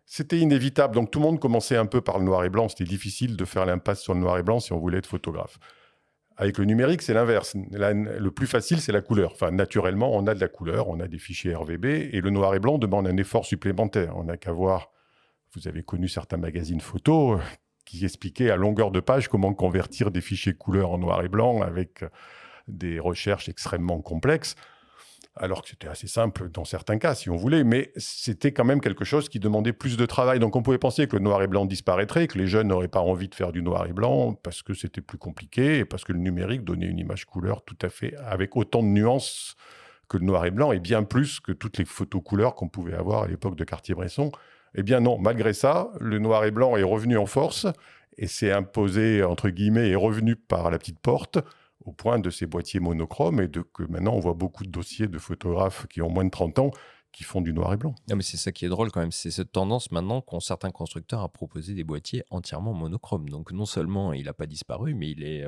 C'était inévitable. Donc, tout le monde commençait un peu par le noir et blanc. C'était difficile de faire l'impasse sur le noir et blanc si on voulait être photographe. Avec le numérique, c'est l'inverse. Le plus facile, c'est la couleur. Enfin, naturellement, on a de la couleur, on a des fichiers RVB, et le noir et blanc demande un effort supplémentaire. On n'a qu'à voir... Vous avez connu certains magazines photos qui expliquaient à longueur de page comment convertir des fichiers couleurs en noir et blanc avec des recherches extrêmement complexes, alors que c'était assez simple dans certains cas, si on voulait, mais c'était quand même quelque chose qui demandait plus de travail. Donc on pouvait penser que le noir et blanc disparaîtrait, que les jeunes n'auraient pas envie de faire du noir et blanc parce que c'était plus compliqué et parce que le numérique donnait une image couleur tout à fait avec autant de nuances que le noir et blanc et bien plus que toutes les photos couleurs qu'on pouvait avoir à l'époque de Cartier-Bresson. Eh bien non, malgré ça, le noir et blanc est revenu en force et s'est imposé, entre guillemets, est revenu par la petite porte au point de ces boîtiers monochromes et que maintenant on voit beaucoup de dossiers de photographes qui ont moins de 30 ans qui font du noir et blanc. Non, mais c'est ça qui est drôle quand même, c'est cette tendance maintenant qu'ont certains constructeurs à proposer des boîtiers entièrement monochromes. Donc non seulement il n'a pas disparu, mais il est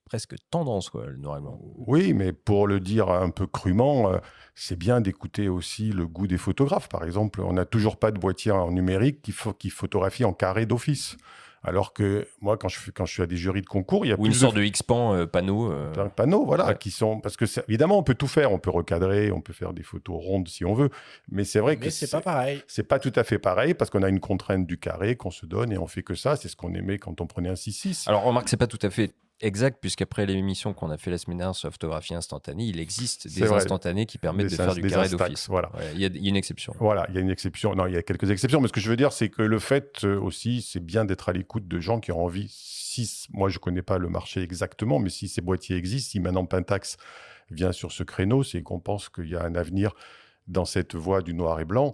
presque tendance, quoi, le noir et blanc. Oui, mais pour le dire un peu crûment, c'est bien d'écouter aussi le goût des photographes. Par exemple, on n'a toujours pas de boîtier en numérique qui photographie en carré d'office. Alors que moi, quand je suis à des jurys de concours, il y a Ou une plus sorte de X-Pan panneau. plein de panneaux, voilà, Ouais. qui sont... Parce que, évidemment, on peut tout faire. On peut recadrer, on peut faire des photos rondes si on veut. Mais c'est vrai que Mais c'est pas pareil. c'est pas tout à fait pareil parce qu'on a une contrainte du carré qu'on se donne et on fait que ça. C'est ce qu'on aimait quand on prenait un 6.6. Alors remarque, c'est pas tout à fait exact, puisqu'après l'émission qu'on a fait la semaine dernière sur la photographie instantanée, il existe C'est des vrai. instantanés qui permettent de Des faire du des carré Instax, d'office. voilà. Ouais, il y a une exception. Voilà, il y a une exception. Non, il y a quelques exceptions. Mais ce que je veux dire, c'est que le fait aussi, c'est bien d'être à l'écoute de gens qui ont envie. Moi, je ne connais pas le marché exactement, mais si ces boîtiers existent, si maintenant Pentax vient sur ce créneau, c'est qu'on pense qu'il y a un avenir dans cette voie du noir et blanc.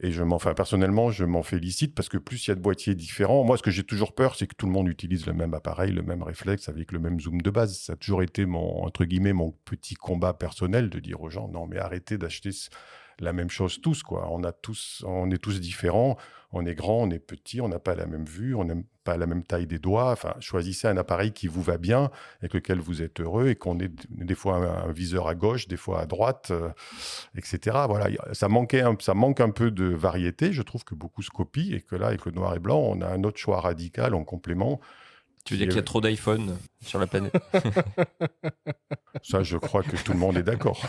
Et personnellement, je m'en félicite parce que plus il y a de boîtiers différents, moi, ce que j'ai toujours peur, c'est que tout le monde utilise le même appareil, le même réflexe avec le même zoom de base. Ça a toujours été entre guillemets, mon petit combat personnel de dire aux gens, non, mais arrêtez d'acheter la même chose tous, quoi. On est tous différents. On est grand, on est petit, on n'a pas la même vue, on n'a pas la même taille des doigts. Enfin, choisissez un appareil qui vous va bien, avec lequel vous êtes heureux et qu'on ait des fois un viseur à gauche, des fois à droite, etc. Voilà, ça manque un peu de variété. Je trouve que beaucoup se copient et que là, avec le noir et blanc, on a un autre choix radical en complément. Tu veux dire qu'il y a trop d'iPhone sur la planète? Ça, je crois que tout le monde est d'accord.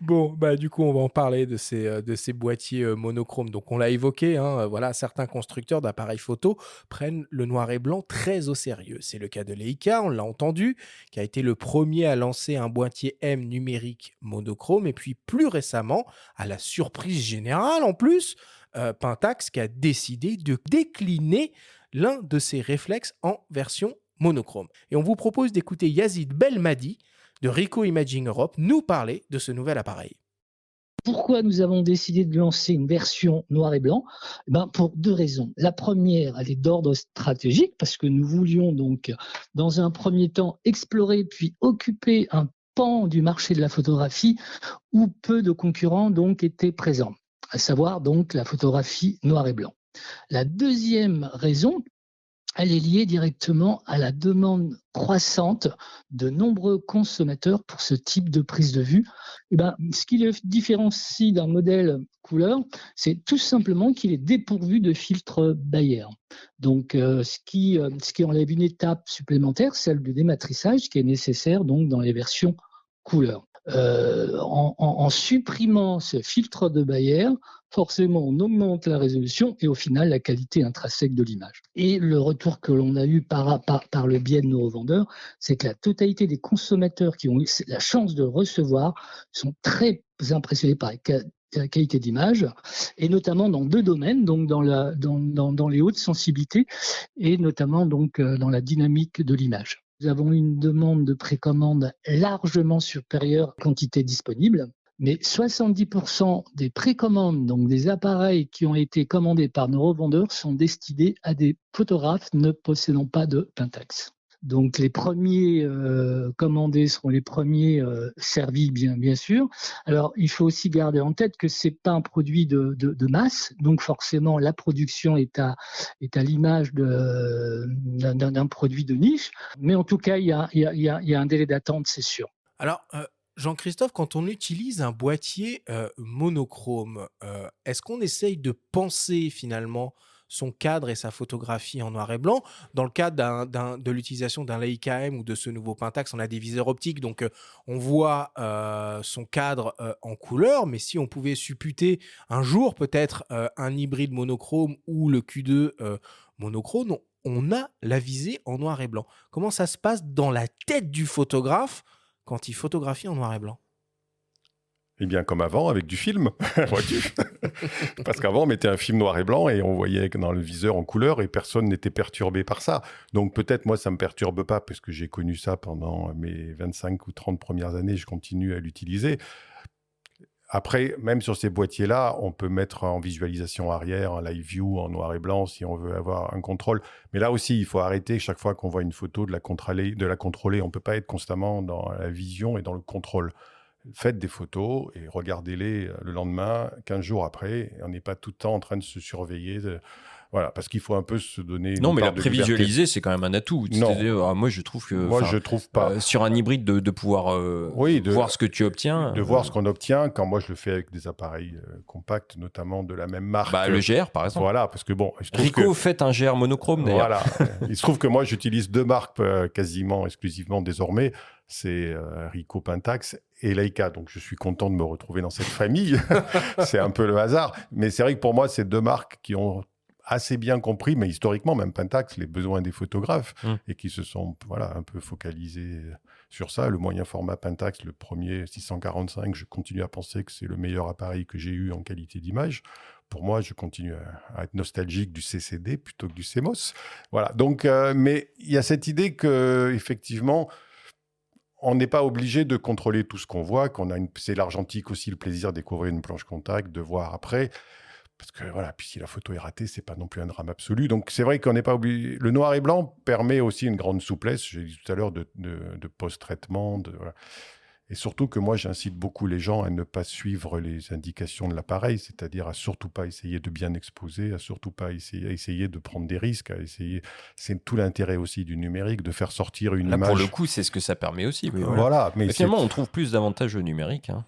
Bon, bah du coup, on va en parler de ces boîtiers monochromes. Donc, on l'a évoqué, hein, voilà, certains constructeurs d'appareils photo prennent le noir et blanc très au sérieux. C'est le cas de Leica, on l'a entendu, qui a été le premier à lancer un boîtier M numérique monochrome. Et puis, plus récemment, à la surprise générale en plus, Pentax qui a décidé de décliner l'un de ses réflexes en version monochrome. Et on vous propose d'écouter Yazid Belmadi de Ricoh Imaging Europe nous parler de ce nouvel appareil. Pourquoi nous avons décidé de lancer une version noir et blanc? Pour deux raisons. La première, elle est d'ordre stratégique parce que nous voulions donc, dans un premier temps, explorer puis occuper un pan du marché de la photographie où peu de concurrents donc étaient présents, à savoir donc la photographie noir et blanc. La deuxième raison, elle est liée directement à la demande croissante de nombreux consommateurs pour ce type de prise de vue. Ce qui le différencie d'un modèle couleur, c'est tout simplement qu'il est dépourvu de filtre Bayer. Donc, ce qui enlève une étape supplémentaire, celle du dématrissage, qui est nécessaire donc dans les versions couleur. En supprimant ce filtre de Bayer, forcément, on augmente la résolution et au final, la qualité intrinsèque de l'image. Et le retour que l'on a eu par le biais de nos revendeurs, c'est que la totalité des consommateurs qui ont eu la chance de recevoir sont très impressionnés par la qualité d'image, et notamment dans deux domaines, donc dans les hautes sensibilités et notamment donc dans la dynamique de l'image. Nous avons une demande de précommande largement supérieure à la quantité disponible. Mais 70% des précommandes, donc des appareils qui ont été commandés par nos revendeurs, sont destinés à des photographes ne possédant pas de Pentax. Donc les premiers commandés seront les premiers servis, bien sûr. Alors il faut aussi garder en tête que c'est pas un produit de masse, donc forcément la production est à l'image d'un produit de niche. Mais en tout cas, il y a un délai d'attente, c'est sûr. Alors, Jean-Christophe, quand on utilise un boîtier monochrome, est-ce qu'on essaye de penser finalement son cadre et sa photographie en noir et blanc? Dans le cadre de l'utilisation d'un Leica M ou de ce nouveau Pentax, on a des viseurs optiques, donc on voit son cadre en couleur, mais si on pouvait supputer un jour peut-être un hybride monochrome ou le Q2 monochrome, on a la visée en noir et blanc. Comment ça se passe dans la tête du photographe quand il photographie en noir et blanc? Eh bien, comme avant, avec du film, vois-tu. Parce qu'avant, on mettait un film noir et blanc et on voyait dans le viseur en couleur et personne n'était perturbé par ça. Donc peut-être, moi, ça ne me perturbe pas parce que j'ai connu ça pendant mes 25 ou 30 premières années, je continue à l'utiliser. Après, même sur ces boîtiers-là, on peut mettre en visualisation arrière, en live view, en noir et blanc, si on veut avoir un contrôle. Mais là aussi, il faut arrêter chaque fois qu'on voit une photo de la contrôler. On ne peut pas être constamment dans la vision et dans le contrôle. Faites des photos et regardez-les le lendemain, 15 jours après. On n'est pas tout le temps en train de se surveiller. Voilà, parce qu'il faut un peu se donner une Non, mais part la de liberté. prévisualiser, c'est quand même un atout. Non. C'est-à-dire, moi, je trouve que Moi, je trouve pas. sur un hybride, de pouvoir voir ce que tu obtiens. De voir ce qu'on obtient, quand moi je le fais avec des appareils compacts, notamment de la même marque. Le GR, par exemple. Voilà, parce que bon, je trouve Ricoh fait un GR monochrome, d'ailleurs. Voilà. Il se trouve que moi, j'utilise deux marques quasiment exclusivement désormais. C'est Ricoh Pentax et Leica. Donc, je suis content de me retrouver dans cette famille. C'est un peu le hasard. Mais c'est vrai que pour moi, c'est deux marques qui ont assez bien compris, mais historiquement, même Pentax, les besoins des photographes et qui se sont un peu focalisés sur ça. Le moyen format Pentax, le premier 645, je continue à penser que c'est le meilleur appareil que j'ai eu en qualité d'image. Pour moi, je continue à être nostalgique du CCD plutôt que du CMOS. Voilà. Donc, mais il y a cette idée que, effectivement, on n'est pas obligé de contrôler tout ce qu'on voit. C'est l'argentique aussi, le plaisir de découvrir une planche contact, de voir après. Parce que voilà, puis si la photo est ratée, c'est pas non plus un drame absolu. Donc c'est vrai qu'on n'est pas obligé. Le noir et blanc permet aussi une grande souplesse. J'ai dit tout à l'heure de post-traitement, voilà. Et surtout que moi, j'incite beaucoup les gens à ne pas suivre les indications de l'appareil, c'est-à-dire à surtout pas essayer de bien exposer, à surtout pas essayer de prendre des risques, C'est tout l'intérêt aussi du numérique, de faire sortir une image. Pour le coup, c'est ce que ça permet aussi. Oui, voilà. Mais finalement, on trouve plus d'avantages au numérique. Hein.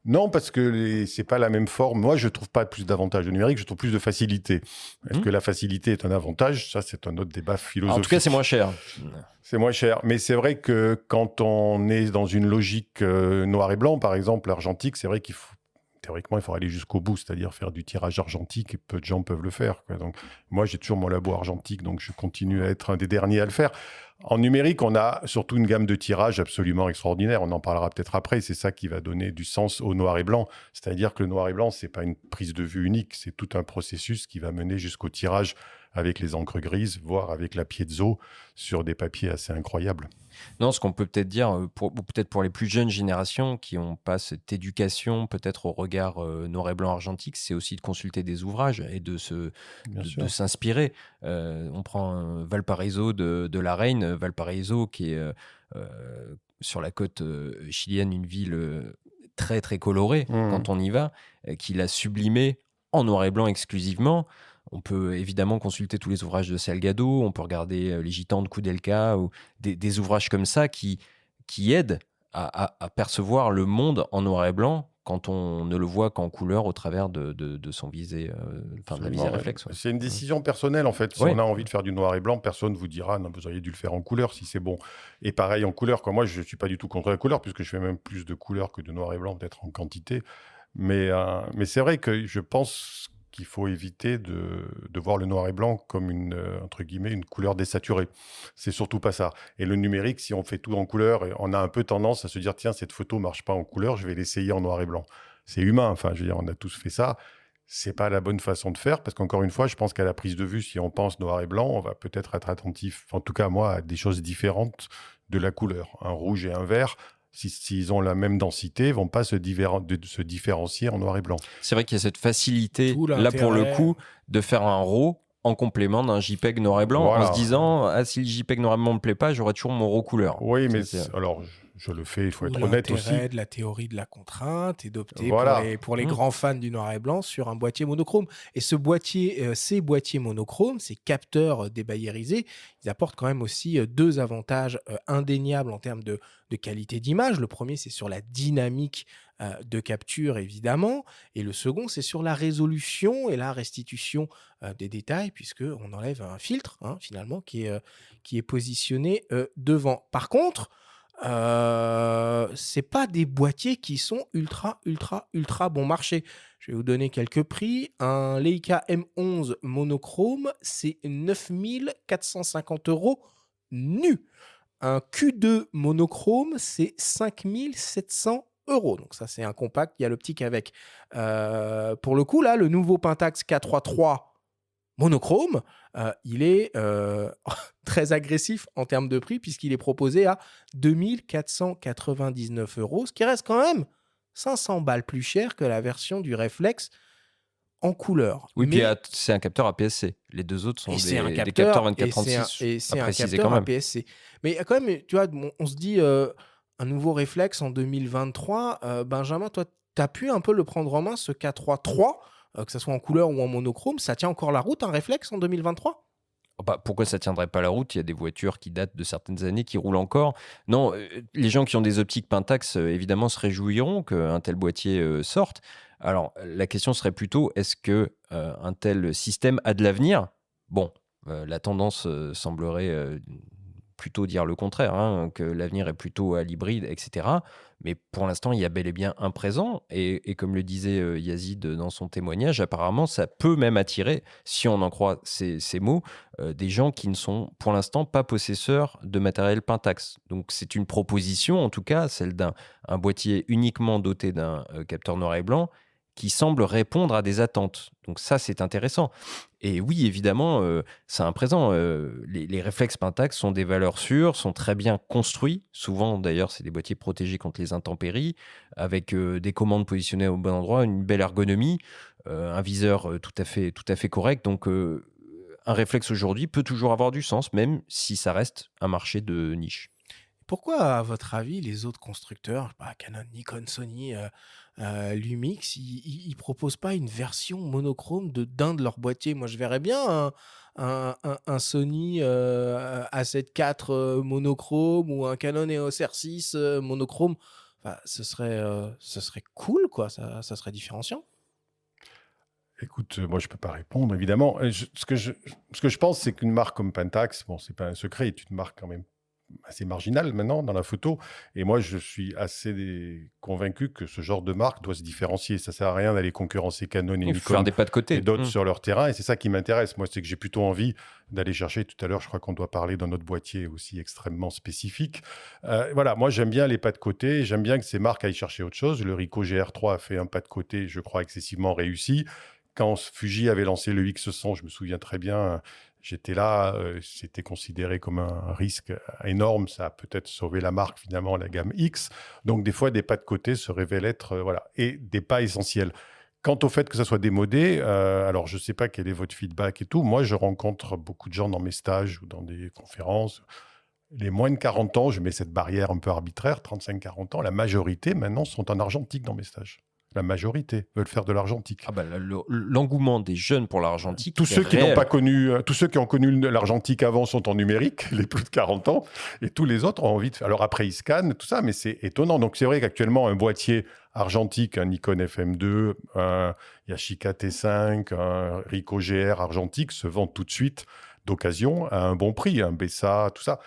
Non, parce que c'est pas la même forme. Moi, je trouve pas plus d'avantages au numérique, je trouve plus de facilité. Est-ce que la facilité est un avantage ? Ça, c'est un autre débat philosophique. En tout cas, c'est moins cher. C'est moins cher. Mais c'est vrai que quand on est dans une logique noir et blanc, par exemple, argentique, c'est vrai théoriquement, il faut aller jusqu'au bout, c'est-à-dire faire du tirage argentique, et peu de gens peuvent le faire, quoi. Donc, moi, j'ai toujours mon labo argentique, donc je continue à être un des derniers à le faire. En numérique, on a surtout une gamme de tirages absolument extraordinaire. On en parlera peut-être après. C'est ça qui va donner du sens au noir et blanc. C'est-à-dire que le noir et blanc, c'est pas une prise de vue unique. C'est tout un processus qui va mener jusqu'au tirage avec les encres grises, voire avec la piezo sur des papiers assez incroyables. Non, ce qu'on peut peut-être dire, peut-être pour les plus jeunes générations qui n'ont pas cette éducation peut-être au regard noir et blanc argentique, c'est aussi de consulter des ouvrages et de s'inspirer. On prend Valparaiso de la Reine, Valparaiso qui est sur la côte chilienne, une ville très très colorée quand on y va, qu'il a sublimé en noir et blanc exclusivement. On peut évidemment consulter tous les ouvrages de Salgado, on peut regarder Les Gitans de Koudelka, ou des ouvrages comme ça qui aident à percevoir le monde en noir et blanc quand on ne le voit qu'en couleur au travers de son visée, de la visée réflexe. Ouais. C'est une décision personnelle en fait. Si on a envie de faire du noir et blanc, personne ne vous dira non, vous auriez dû le faire en couleur si c'est bon. Et pareil en couleur, comme moi je ne suis pas du tout contre la couleur, puisque je fais même plus de couleurs que de noir et blanc, peut-être en quantité. Mais c'est vrai que je pense qu'il faut éviter de voir le noir et blanc comme entre guillemets, une couleur désaturée. C'est surtout pas ça. Et le numérique, si on fait tout en couleur, on a un peu tendance à se dire, tiens, cette photo marche pas en couleur, je vais l'essayer en noir et blanc. C'est humain, enfin, je veux dire, on a tous fait ça. C'est pas la bonne façon de faire, parce qu'encore une fois, je pense qu'à la prise de vue, si on pense noir et blanc, on va peut-être être attentif, en tout cas moi, à des choses différentes de la couleur. Un rouge et un vert, s'ils ont la même densité, ne vont pas se différencier en noir et blanc. C'est vrai qu'il y a cette facilité, là pour le coup, de faire un RAW en complément d'un JPEG noir et blanc, en se disant si le JPEG noir et blanc ne me plaît pas, j'aurai toujours mon RAW couleur. Oui, mais alors je le fais, il faut être honnête aussi. L'intérêt de la théorie de la contrainte et d'opter pour les grands fans du noir et blanc sur un boîtier monochrome. Et ces boîtiers monochromes, ces capteurs débayerisés, ils apportent quand même aussi deux avantages indéniables en termes de qualité d'image. Le premier, c'est sur la dynamique de capture, évidemment. Et le second, c'est sur la résolution et la restitution des détails, puisqu'on enlève un filtre, finalement, qui est positionné devant. Par contre, c'est pas des boîtiers qui sont ultra bon marché. Je vais vous donner quelques prix. Un Leica M11 monochrome, c'est 9 450 € nu. Un Q2 monochrome, c'est 5 700 €. Donc ça, c'est un compact. Il y a l'optique avec. Pour le coup, là, le nouveau Pentax K33 monochrome, il est très agressif en termes de prix, puisqu'il est proposé à 2 499 €, ce qui reste quand même 500 balles plus cher que la version du réflexe en couleur. Oui, Mais c'est un capteur APS-C. Les deux autres sont et c'est un des capteur capteurs et c'est un 24-36, et à c'est un préciser capteur quand même. APS-C. Mais il y a quand même, tu vois, on se dit, un nouveau réflexe en 2023. Benjamin, toi, tu as pu un peu le prendre en main, ce K3-3, que ça soit en couleur ou en monochrome. Ça tient encore la route, un réflexe en 2023? Pourquoi ça tiendrait pas la route? Il y a des voitures qui datent de certaines années, qui roulent encore. Non, les gens qui ont des optiques Pentax, évidemment, se réjouiront qu'un tel boîtier sorte. Alors, la question serait plutôt, est-ce que un tel système a de l'avenir? Bon, la tendance semblerait plutôt dire le contraire, hein, que l'avenir est plutôt à l'hybride, etc. Mais pour l'instant, il y a bel et bien un présent. Et comme le disait Yazid dans son témoignage, apparemment, ça peut même attirer, si on en croit ces mots, des gens qui ne sont pour l'instant pas possesseurs de matériel Pentax. Donc c'est une proposition, en tout cas, celle d'un boîtier uniquement doté d'un capteur noir et blanc, qui semble répondre à des attentes. Donc ça, c'est intéressant. Et oui, évidemment, c'est un présent. Les réflexes Pentax sont des valeurs sûres, sont très bien construits. Souvent, d'ailleurs, c'est des boîtiers protégés contre les intempéries, avec des commandes positionnées au bon endroit, une belle ergonomie, un viseur tout à fait correct. Donc, un réflexe aujourd'hui peut toujours avoir du sens, même si ça reste un marché de niche. Pourquoi, à votre avis, les autres constructeurs, Canon, Nikon, Sony, Lumix, ils proposent pas une version monochrome d'un de leurs boîtiers? Moi, je verrais bien un Sony A7 IV monochrome ou un Canon EOS R6 monochrome. Enfin, ce serait cool, quoi. Ça serait différenciant. Écoute, moi, je peux pas répondre, évidemment. Ce que je pense, c'est qu'une marque comme Pentax, bon, c'est pas un secret, est une marque quand même assez marginale maintenant dans la photo. Et moi, je suis assez convaincu que ce genre de marque doit se différencier. Ça sert à rien d'aller concurrencer Canon et Il faut faire Nikon des pas de côté. et d'autres sur leur terrain. Et c'est ça qui m'intéresse. Moi, c'est que j'ai plutôt envie d'aller chercher. Tout à l'heure, je crois qu'on doit parler d'un autre boîtier aussi extrêmement spécifique. Voilà, moi, j'aime bien les pas de côté. J'aime bien que ces marques aillent chercher autre chose. Le Ricoh GR3 a fait un pas de côté, je crois, excessivement réussi. Quand Fuji avait lancé le X100, je me souviens très bien, j'étais là, c'était considéré comme un risque énorme. Ça a peut-être sauvé la marque, finalement, la gamme X. Donc, des fois, des pas de côté se révèlent être, et des pas essentiels. Quant au fait que ça soit démodé, alors je ne sais pas quel est votre feedback et tout. Moi, je rencontre beaucoup de gens dans mes stages ou dans des conférences. Les moins de 40 ans, je mets cette barrière un peu arbitraire, 35-40 ans, la majorité, maintenant, sont en argentique dans mes stages. La majorité veulent faire de l'argentique. L'engouement des jeunes pour l'argentique. Tous ceux qui n'ont pas connu, tous ceux qui ont connu l'argentique avant sont en numérique, les plus de 40 ans, et tous les autres ont envie de faire. Alors après, ils scannent, tout ça, mais c'est étonnant. Donc c'est vrai qu'actuellement, un boîtier argentique, un Nikon FM2, un Yashica T5, un Ricoh GR argentique se vendent tout de suite d'occasion à un bon prix, un Bessa, tout ça.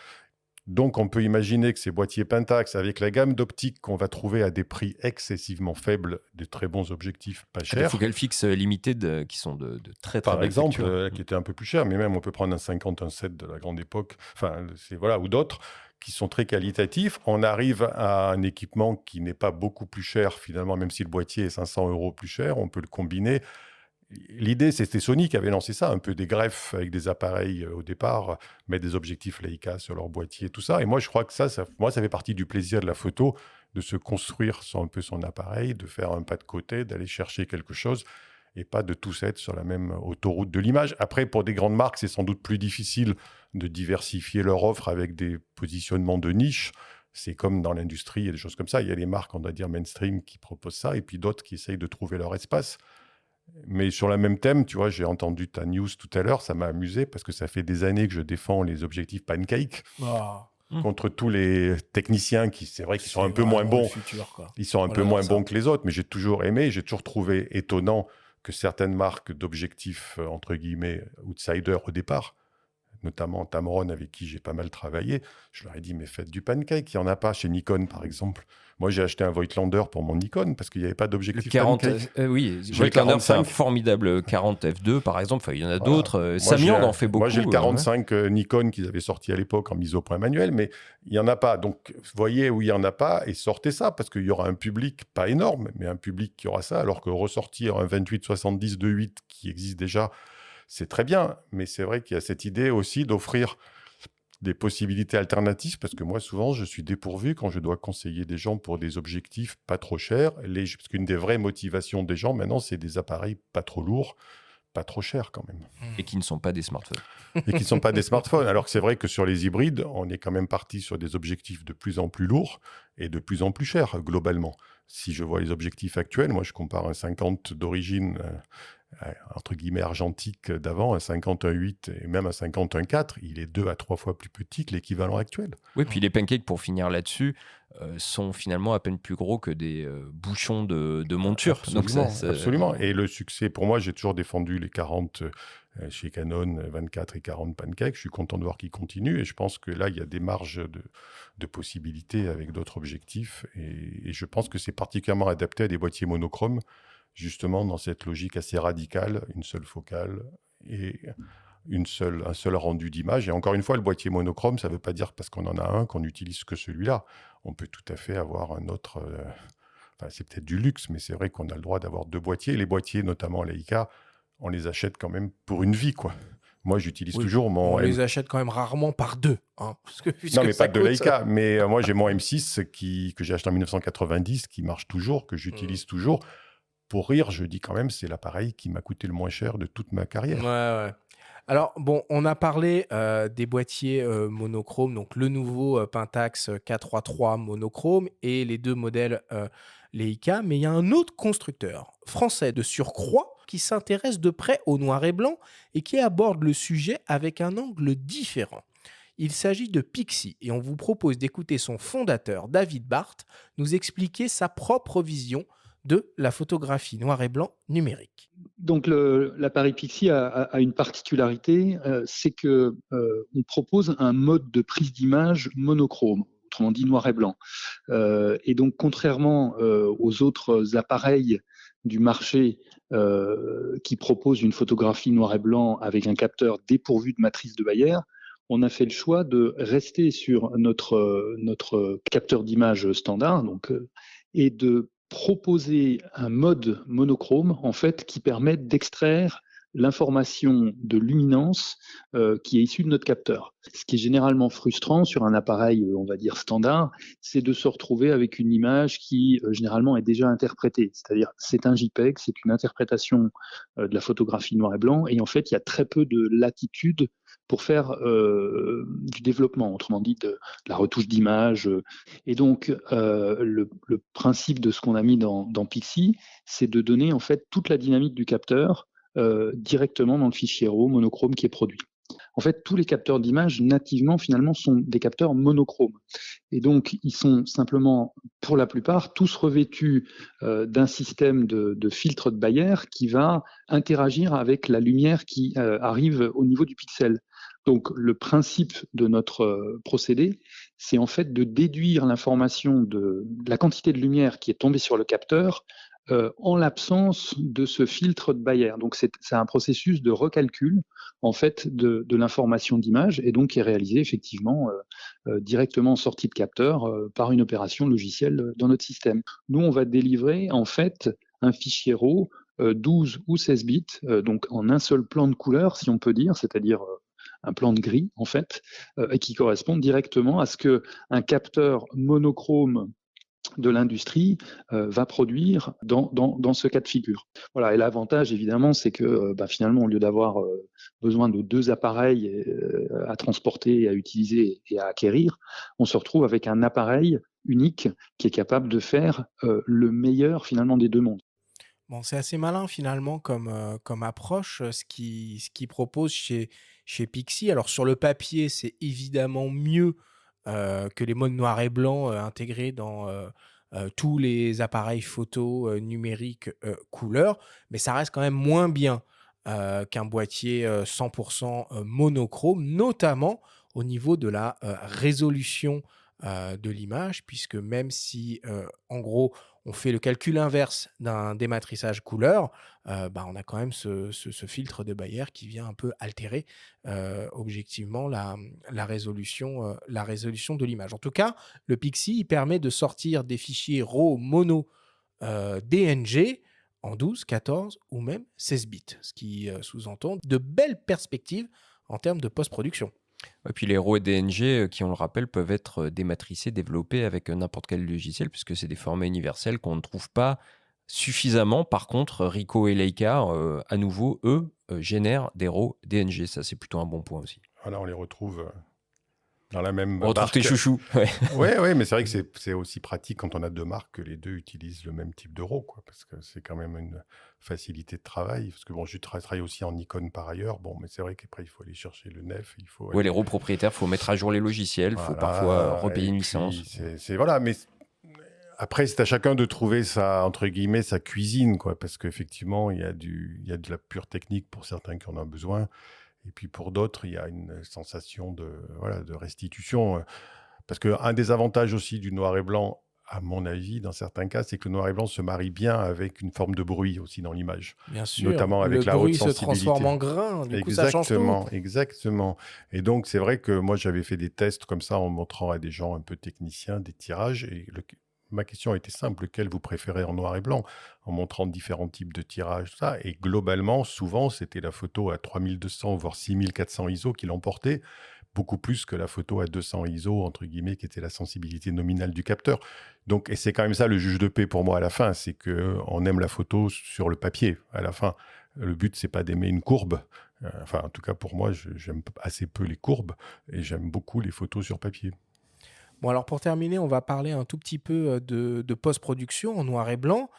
Donc, on peut imaginer que ces boîtiers Pentax, avec la gamme d'optiques qu'on va trouver à des prix excessivement faibles, de très bons objectifs pas chers. Des focales fixes limited qui sont de très Par belle exemple, facture. qui étaient un peu plus chers, mais même on peut prendre un 50, un 7 de la grande époque, ou d'autres qui sont très qualitatifs. On arrive à un équipement qui n'est pas beaucoup plus cher finalement, même si le boîtier est 500 € plus cher, on peut le combiner. L'idée, c'était Sony qui avait lancé ça, un peu des greffes avec des appareils au départ, mettre des objectifs Leica sur leur boîtier, tout ça. Et moi, je crois que ça fait partie du plaisir de la photo, de se construire un peu son appareil, de faire un pas de côté, d'aller chercher quelque chose et pas de tous être sur la même autoroute de l'image. Après, pour des grandes marques, c'est sans doute plus difficile de diversifier leur offre avec des positionnements de niche. C'est comme dans l'industrie, il y a des choses comme ça. Il y a les marques, on doit dire mainstream, qui proposent ça, et puis d'autres qui essayent de trouver leur espace. Mais sur le même thème, tu vois, j'ai entendu ta news tout à l'heure, ça m'a amusé parce que ça fait des années que je défends les objectifs Pancake contre tous les techniciens qui, c'est vrai qu'ils sont un peu moins bons. Ils sont un peu moins bons que les autres, mais j'ai toujours aimé, j'ai toujours trouvé étonnant que certaines marques d'objectifs, entre guillemets, outsiders au départ, notamment Tamron, avec qui j'ai pas mal travaillé, je leur ai dit, mais faites du Pancake, il n'y en a pas chez Nikon, par exemple. Moi, j'ai acheté un Voigtlander pour mon Nikon parce qu'il n'y avait pas d'objectif 40, Pancake. oui, Voigtlander, c'est un formidable 40 f2, par exemple. Enfin, il y en a d'autres. Samyang en fait beaucoup. Moi, j'ai le 45 Nikon qu'ils avaient sorti à l'époque en mise au point manuel, mais il n'y en a pas. Donc, voyez où il n'y en a pas et sortez ça parce qu'il y aura un public, pas énorme, mais un public qui aura ça, alors que ressortir un 28-70 2.8 qui existe déjà, c'est très bien. Mais c'est vrai qu'il y a cette idée aussi d'offrir des possibilités alternatives, parce que moi, souvent, je suis dépourvu quand je dois conseiller des gens pour des objectifs pas trop chers. Parce qu'une des vraies motivations des gens, maintenant, c'est des appareils pas trop lourds, pas trop chers quand même. Et qui ne sont pas des smartphones. Et qui ne sont pas des smartphones. Alors que c'est vrai que sur les hybrides, on est quand même parti sur des objectifs de plus en plus lourds et de plus en plus chers, globalement. Si je vois les objectifs actuels, moi, je compare un 50 d'origine, entre guillemets, argentique d'avant, un 50 1.8 et même un 50 1.4, il est 2 à 3 fois plus petit que l'équivalent actuel. Oui, puis les pancakes, pour finir là-dessus, sont finalement à peine plus gros que des bouchons de monture. Absolument, Donc absolument. Et le succès, pour moi, j'ai toujours défendu les 40 chez Canon, 24 et 40 pancakes. Je suis content de voir qu'ils continuent. Et je pense que là, il y a des marges de possibilités avec d'autres objectifs. Et je pense que c'est particulièrement adapté à des boîtiers monochromes, justement dans cette logique assez radicale, une seule focale et un seul rendu d'image. Et encore une fois, le boîtier monochrome, ça ne veut pas dire parce qu'on en a un qu'on n'utilise que celui-là. On peut tout à fait avoir un autre... Enfin, c'est peut-être du luxe, mais c'est vrai qu'on a le droit d'avoir 2 boîtiers. Les boîtiers, notamment Leica, on les achète quand même pour une vie, quoi. Moi, j'utilise toujours mon... On les achète quand même rarement par 2. Hein, non, mais pas de Leica. Mais moi, j'ai mon M6 que j'ai acheté en 1990, qui marche toujours, que j'utilise toujours. Pour rire, je dis quand même, c'est l'appareil qui m'a coûté le moins cher de toute ma carrière. Ouais. Alors, bon, on a parlé des boîtiers monochromes, donc le nouveau Pentax K33 monochrome et les 2 modèles Leica, mais il y a un autre constructeur français de surcroît qui s'intéresse de près au noir et blanc et qui aborde le sujet avec un angle différent. Il s'agit de Pixi et on vous propose d'écouter son fondateur, David Barth, nous expliquer sa propre vision de la photographie noir et blanc numérique. Donc l'appareil Pixi a une particularité, c'est que on propose un mode de prise d'image monochrome, autrement dit noir et blanc. Et donc contrairement aux autres appareils du marché qui proposent une photographie noir et blanc avec un capteur dépourvu de matrice de Bayer, on a fait le choix de rester sur notre capteur d'image standard, et de proposer un mode monochrome en fait qui permet d'extraire l'information de luminance qui est issue de notre capteur. Ce qui est généralement frustrant sur un appareil, on va dire standard, c'est de se retrouver avec une image qui généralement est déjà interprétée. C'est-à-dire, c'est un JPEG, c'est une interprétation de la photographie noir et blanc, et en fait, il y a très peu de latitude pour faire du développement, autrement dit de la retouche d'image. Et donc, le principe de ce qu'on a mis dans Pixi, c'est de donner en fait toute la dynamique du capteur directement dans le fichier RAW monochrome qui est produit. En fait, tous les capteurs d'image nativement, finalement, sont des capteurs monochromes. Et donc, ils sont simplement, pour la plupart, tous revêtus d'un système de filtre de Bayer qui va interagir avec la lumière qui arrive au niveau du pixel. Donc, le principe de notre procédé, c'est en fait de déduire l'information de la quantité de lumière qui est tombée sur le capteur en l'absence de ce filtre de Bayer. Donc, c'est un processus de recalcul en fait de l'information d'image et donc qui est réalisé effectivement directement en sortie de capteur par une opération logicielle dans notre système. Nous, on va délivrer en fait un fichier RAW 12 ou 16 bits, donc en un seul plan de couleur, si on peut dire, c'est-à-dire un plan de gris en fait, et qui correspond directement à ce qu'un capteur monochrome de l'industrie va produire dans ce cas de figure. Voilà, et l'avantage évidemment, c'est que finalement, au lieu d'avoir besoin de 2 appareils à transporter, à utiliser et à acquérir, on se retrouve avec un appareil unique qui est capable de faire le meilleur finalement des 2 mondes. Bon, c'est assez malin finalement comme approche, ce qu'ils proposent chez Pixi. Alors sur le papier, c'est évidemment mieux que les modes noir et blanc intégrés dans tous les appareils photo numériques couleur, mais ça reste quand même moins bien qu'un boîtier 100% monochrome, notamment au niveau de la résolution de l'image, puisque même si en gros on fait le calcul inverse d'un dématrissage couleur, on a quand même ce filtre de Bayer qui vient un peu altérer objectivement la résolution de l'image. En tout cas, le Pixi il permet de sortir des fichiers RAW mono DNG en 12, 14 ou même 16 bits, ce qui sous-entend de belles perspectives en termes de post-production. Et puis les RAW et DNG, qui on le rappelle, peuvent être dématricés, développés avec n'importe quel logiciel, puisque c'est des formats universels qu'on ne trouve pas suffisamment. Par contre, Ricoh et Leica, à nouveau, eux, génèrent des RAW DNG. Ça, c'est plutôt un bon point aussi. Voilà, on les retrouve dans la même On retrouve barque. tes chouchous. Ouais. Ouais, mais c'est vrai que c'est aussi pratique quand on a deux marques que les deux utilisent le même type de RAW, quoi, parce que c'est quand même une facilité de travail. Parce que bon, je travaille aussi en Nikon par ailleurs, bon, mais c'est vrai qu'après, il faut aller chercher le nef, il faut Ouais, les RAW propriétaires, il faut mettre à jour les logiciels, il faut parfois repayer une licence. Voilà, mais après, c'est à chacun de trouver sa, entre guillemets, sa cuisine, quoi, parce qu'effectivement, il y a de la pure technique pour certains qui en ont besoin. Et puis pour d'autres, il y a une sensation de restitution. Parce qu'un des avantages aussi du noir et blanc, à mon avis, dans certains cas, c'est que le noir et blanc se marie bien avec une forme de bruit aussi dans l'image. Bien sûr, notamment avec le la haute bruit se sensibilité. transforme en grain, du coup ça change tout. Exactement. Et donc c'est vrai que moi j'avais fait des tests comme ça en montrant à des gens un peu techniciens des tirages. Et ma question était simple, lequel vous préférez en noir et blanc, en montrant différents types de tirages, tout ça. Et globalement, souvent, c'était la photo à 3200 voire 6400 ISO qui l'emportait, beaucoup plus que la photo à 200 ISO, entre guillemets, qui était la sensibilité nominale du capteur. Donc, et c'est quand même ça le juge de paix pour moi à la fin, c'est qu'on aime la photo sur le papier. À la fin, le but, c'est pas d'aimer une courbe. Enfin, en tout cas, pour moi, j'aime assez peu les courbes et j'aime beaucoup les photos sur papier. Bon, alors pour terminer, on va parler un tout petit peu de post-production en noir et blanc.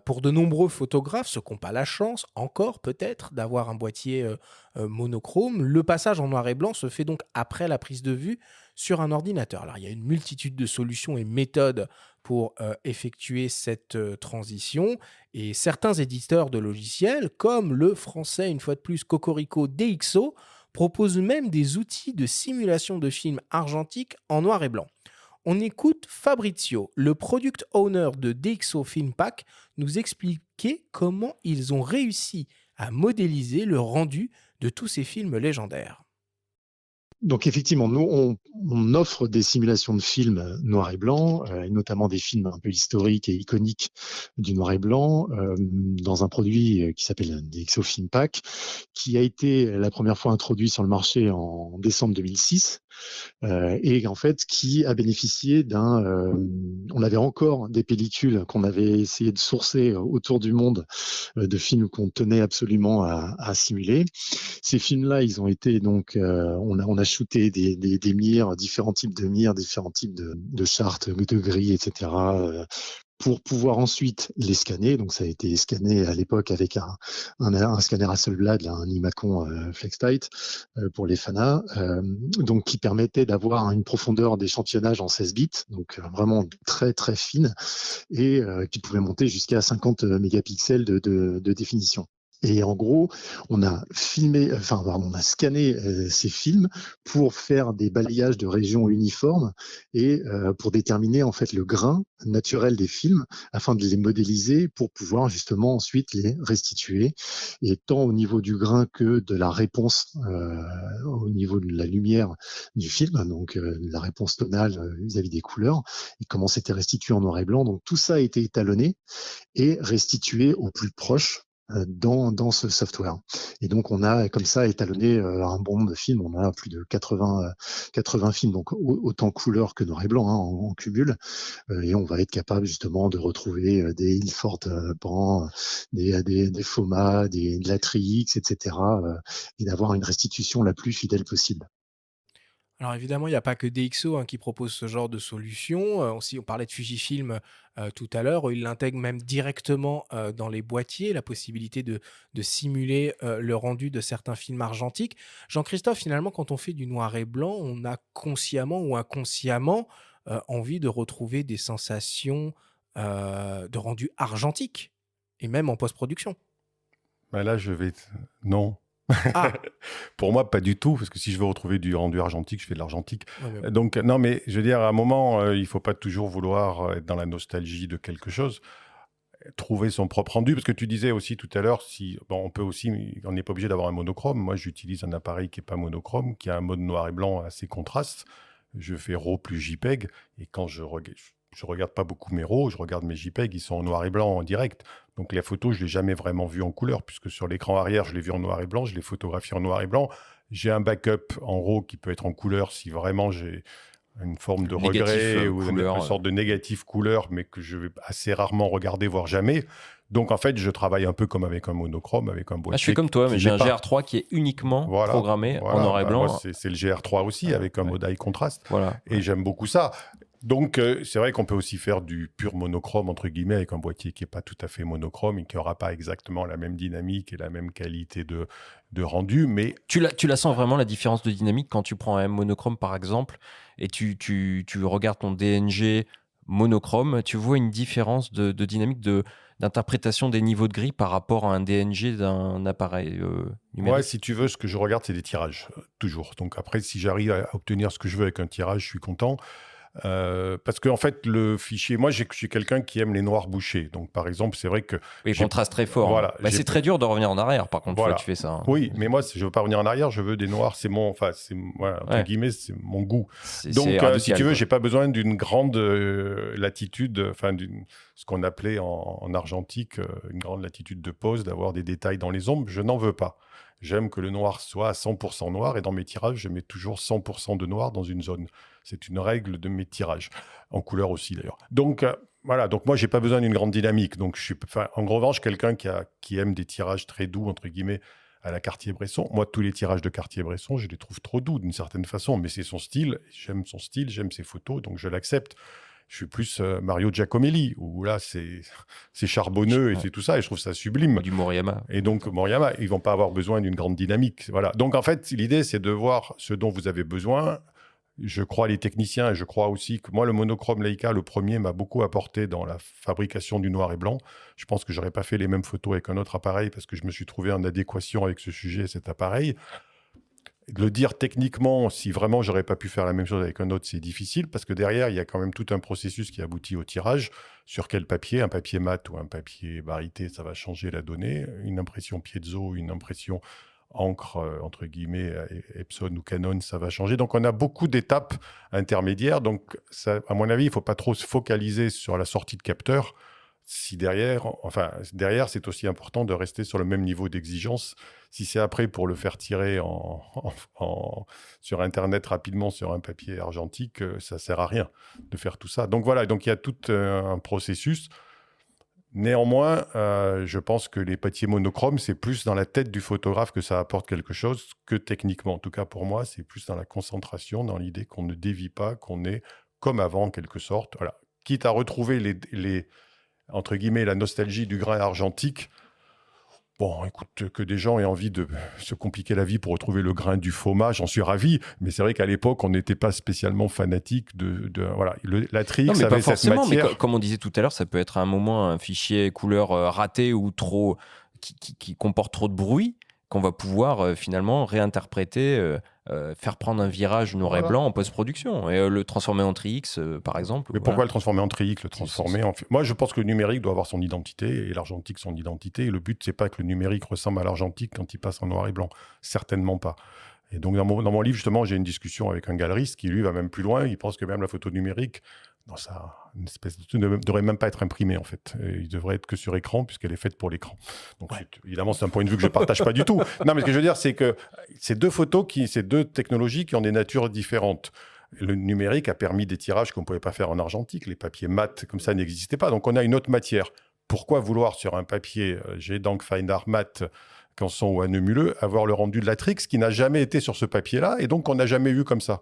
Pour de nombreux photographes, ceux qui n'ont pas la chance, encore peut-être, d'avoir un boîtier monochrome, le passage en noir et blanc se fait donc après la prise de vue sur un ordinateur. Alors il y a une multitude de solutions et méthodes pour effectuer cette transition, et certains éditeurs de logiciels, comme le français, une fois de plus, Cocorico DxO, propose même des outils de simulation de films argentiques en noir et blanc. On écoute Fabrizio, le product owner de DxO Film Pack, nous expliquer comment ils ont réussi à modéliser le rendu de tous ces films légendaires. Donc effectivement, nous, on offre des simulations de films noir et blanc, et notamment des films un peu historiques et iconiques du noir et blanc, dans un produit qui s'appelle DxO Film Pack, qui a été la première fois introduit sur le marché en décembre 2006, et en fait qui a bénéficié on avait encore des pellicules qu'on avait essayé de sourcer autour du monde, de films qu'on tenait absolument à simuler. Ces films-là, ils ont été donc, on a shooté des mires, différents types de mires, différents types de chartes, de grilles, etc., pour pouvoir ensuite les scanner. Donc ça a été scanné à l'époque avec un scanner Hasselblad, un Imacon FlexTight pour les FANA, donc qui permettait d'avoir une profondeur d'échantillonnage en 16 bits, donc vraiment très très fine, et qui pouvait monter jusqu'à 50 mégapixels de définition. Et en gros, on a scanné ces films pour faire des balayages de régions uniformes et pour déterminer en fait le grain naturel des films afin de les modéliser pour pouvoir justement ensuite les restituer. Et tant au niveau du grain que de la réponse au niveau de la lumière du film, donc la réponse tonale vis-à-vis des couleurs et comment c'était restitué en noir et blanc. Donc tout ça a été étalonné et restitué au plus proche dans ce software. Et donc, on a comme ça étalonné un bon nombre de films. On a plus de 80 films, donc autant couleur que noir et blanc, en cumul. Et on va être capable justement de retrouver des Ilford Pan, des FOMA, de la Tri-X, etc. Et d'avoir une restitution la plus fidèle possible. Alors évidemment, il n'y a pas que DxO qui propose ce genre de solution. On parlait de Fujifilm tout à l'heure. Ils l'intègrent même directement dans les boîtiers, la possibilité de simuler le rendu de certains films argentiques. Jean-Christophe, finalement, quand on fait du noir et blanc, on a consciemment ou inconsciemment envie de retrouver des sensations de rendu argentique, et même en post-production. Ben là, non. Ah. Pour moi, pas du tout, parce que si je veux retrouver du rendu argentique, je fais de l'argentique. Ouais, mais... Donc, non, mais je veux dire, à un moment, il ne faut pas toujours vouloir être dans la nostalgie de quelque chose, trouver son propre rendu, parce que tu disais aussi tout à l'heure, on n'est pas obligé d'avoir un monochrome. Moi, j'utilise un appareil qui n'est pas monochrome, qui a un mode noir et blanc assez contraste. Je fais RAW plus JPEG, et quand je regarde pas beaucoup mes RAW, je regarde mes JPEG, ils sont en noir et blanc en direct. Donc les photos, je ne l'ai jamais vraiment vu en couleur, puisque sur l'écran arrière, je l'ai vu en noir et blanc, je l'ai photographié en noir et blanc. J'ai un backup en RAW qui peut être en couleur si vraiment j'ai une forme de Négatif, regret ou couleur, une sorte de négatif couleur, mais que je vais assez rarement regarder, voire jamais. Donc, en fait, je travaille un peu comme avec un monochrome, avec un boîtier. Je suis comme toi, mais j'ai un pas. GR3 qui est uniquement programmé en noir et blanc. Moi, c'est le GR3 aussi, avec un mode high contrast. Voilà. Et j'aime beaucoup ça. Donc, c'est vrai qu'on peut aussi faire du pur monochrome, entre guillemets, avec un boîtier qui n'est pas tout à fait monochrome et qui n'aura pas exactement la même dynamique et la même qualité de rendu. Mais tu la sens vraiment, la différence de dynamique, quand tu prends un monochrome, par exemple, et tu regardes ton DNG monochrome, tu vois une différence de dynamique, d'interprétation des niveaux de gris par rapport à un DNG d'un appareil numérique. Ouais, si tu veux, ce que je regarde, c'est des tirages, toujours. Donc après, si j'arrive à obtenir ce que je veux avec un tirage, je suis content. Parce qu'en fait, le fichier, moi, je suis quelqu'un qui aime les noirs bouchés. Donc, par exemple, c'est vrai que... Oui, contraste très fort. Voilà, c'est très dur de revenir en arrière, par contre, voilà. tu fais ça. Oui, mais moi, je ne veux pas revenir en arrière, je veux des noirs, c'est mon... Enfin, entre guillemets, c'est mon goût. Donc, si tu veux, je n'ai pas besoin d'une grande latitude, enfin, ce qu'on appelait en argentique, une grande latitude de pose, d'avoir des détails dans les ombres. Je n'en veux pas. J'aime que le noir soit à 100% noir, et dans mes tirages, je mets toujours 100% de noir dans une zone. C'est une règle de mes tirages, en couleur aussi d'ailleurs. Donc voilà, donc moi, je n'ai pas besoin d'une grande dynamique. Donc, en revanche, quelqu'un qui aime des tirages très doux, entre guillemets, à la Cartier-Bresson. Moi, tous les tirages de Cartier-Bresson, je les trouve trop doux d'une certaine façon, mais c'est son style, j'aime ses photos, donc je l'accepte. Je suis plus Mario Giacomelli, où là, c'est charbonneux et c'est tout ça, et je trouve ça sublime. Du Moriyama. Et donc, Moriyama, ils ne vont pas avoir besoin d'une grande dynamique. Voilà. Donc, en fait, l'idée, c'est de voir ce dont vous avez besoin. Je crois les techniciens, et je crois aussi que moi, le monochrome Leica, le premier, m'a beaucoup apporté dans la fabrication du noir et blanc. Je pense que je n'aurais pas fait les mêmes photos avec un autre appareil parce que je me suis trouvé en adéquation avec ce sujet et cet appareil. Le dire techniquement, si vraiment j'aurais pas pu faire la même chose avec un autre, c'est difficile parce que derrière, il y a quand même tout un processus qui aboutit au tirage. Sur quel papier? Un papier mat ou un papier barité, ça va changer la donnée. Une impression piezo, une impression encre, entre guillemets, Epson ou Canon, ça va changer. Donc, on a beaucoup d'étapes intermédiaires. Donc, ça, à mon avis, il ne faut pas trop se focaliser sur la sortie de capteur. Si derrière, c'est aussi important de rester sur le même niveau d'exigence. Si c'est après pour le faire tirer sur Internet rapidement sur un papier argentique, ça ne sert à rien de faire tout ça. Donc voilà, donc il y a tout un processus. Néanmoins, je pense que les papiers monochromes, c'est plus dans la tête du photographe que ça apporte quelque chose que techniquement. En tout cas, pour moi, c'est plus dans la concentration, dans l'idée qu'on ne dévie pas, qu'on est comme avant, en quelque sorte. Voilà. Quitte à retrouver entre guillemets, la nostalgie du grain argentique. Bon, écoute, que des gens aient envie de se compliquer la vie pour retrouver le grain du FOMA, j'en suis ravi. Mais c'est vrai qu'à l'époque, on n'était pas spécialement fanatique voilà. La Trix avait cette matière. Mais comme on disait tout à l'heure, ça peut être à un moment un fichier couleur raté ou trop, qui comporte trop de bruit, qu'on va pouvoir finalement réinterpréter, faire prendre un virage noir et blanc en post-production et le transformer en Tri-X, par exemple. Mais pourquoi le transformer en Tri-X, Moi, je pense que le numérique doit avoir son identité et l'argentique son identité. Et le but, c'est pas que le numérique ressemble à l'argentique quand il passe en noir et blanc. Certainement pas. Et donc, dans mon livre, justement, j'ai une discussion avec un galeriste qui, lui, va même plus loin. Il pense que même la photo numérique, une espèce ne devrait même pas être imprimée, en fait. Et il devrait être que sur écran, puisqu'elle est faite pour l'écran. Donc, évidemment, c'est un point de vue que je ne partage pas du tout. Non, mais ce que je veux dire, c'est que c'est deux technologies qui ont des natures différentes. Le numérique a permis des tirages qu'on ne pouvait pas faire en argentique. Les papiers mat, comme ça, n'existaient pas. Donc, on a une autre matière. Pourquoi vouloir, sur un papier G-Dank Fine Art mat, Canson ou Annemuleux, avoir le rendu de la Trix qui n'a jamais été sur ce papier-là et donc on n'a jamais vu comme ça.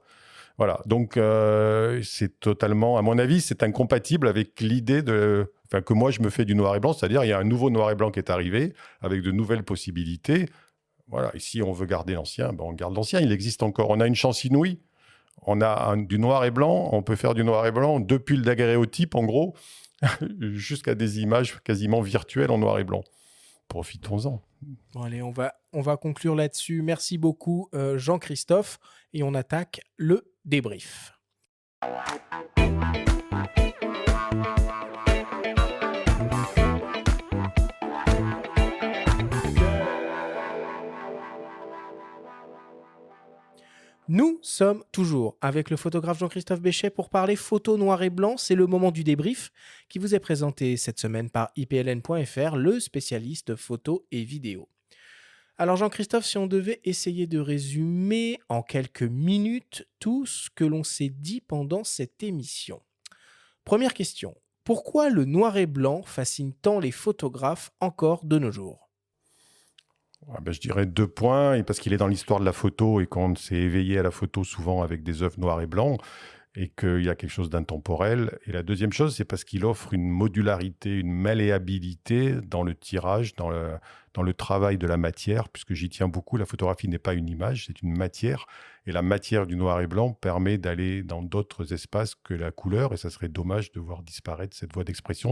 Voilà, donc c'est totalement, à mon avis, c'est incompatible avec l'idée que moi je me fais du noir et blanc, c'est-à-dire il y a un nouveau noir et blanc qui est arrivé avec de nouvelles possibilités. Voilà, et si on veut garder l'ancien, on garde l'ancien, il existe encore. On a une chance inouïe, on a du noir et blanc, on peut faire du noir et blanc depuis le daguerréotype en gros, jusqu'à des images quasiment virtuelles en noir et blanc. Profitons-en. Bon, allez, on va conclure là-dessus. Merci beaucoup, Jean-Christophe. Et on attaque le débrief. Nous sommes toujours avec le photographe Jean-Christophe Béchet pour parler photo noir et blanc. C'est le moment du débrief qui vous est présenté cette semaine par ipln.fr, le spécialiste photo et vidéo. Alors Jean-Christophe, si on devait essayer de résumer en quelques minutes tout ce que l'on s'est dit pendant cette émission. Première question. Pourquoi le noir et blanc fascine tant les photographes encore de nos jours? Je dirais 2 points, et parce qu'il est dans l'histoire de la photo et qu'on s'est éveillé à la photo souvent avec des œuvres noir et blanc, et qu'il y a quelque chose d'intemporel. Et la deuxième chose, c'est parce qu'il offre une modularité, une malléabilité dans le tirage, dans le travail de la matière, puisque j'y tiens beaucoup. La photographie n'est pas une image, c'est une matière. Et la matière du noir et blanc permet d'aller dans d'autres espaces que la couleur, et ça serait dommage de voir disparaître cette voie d'expression.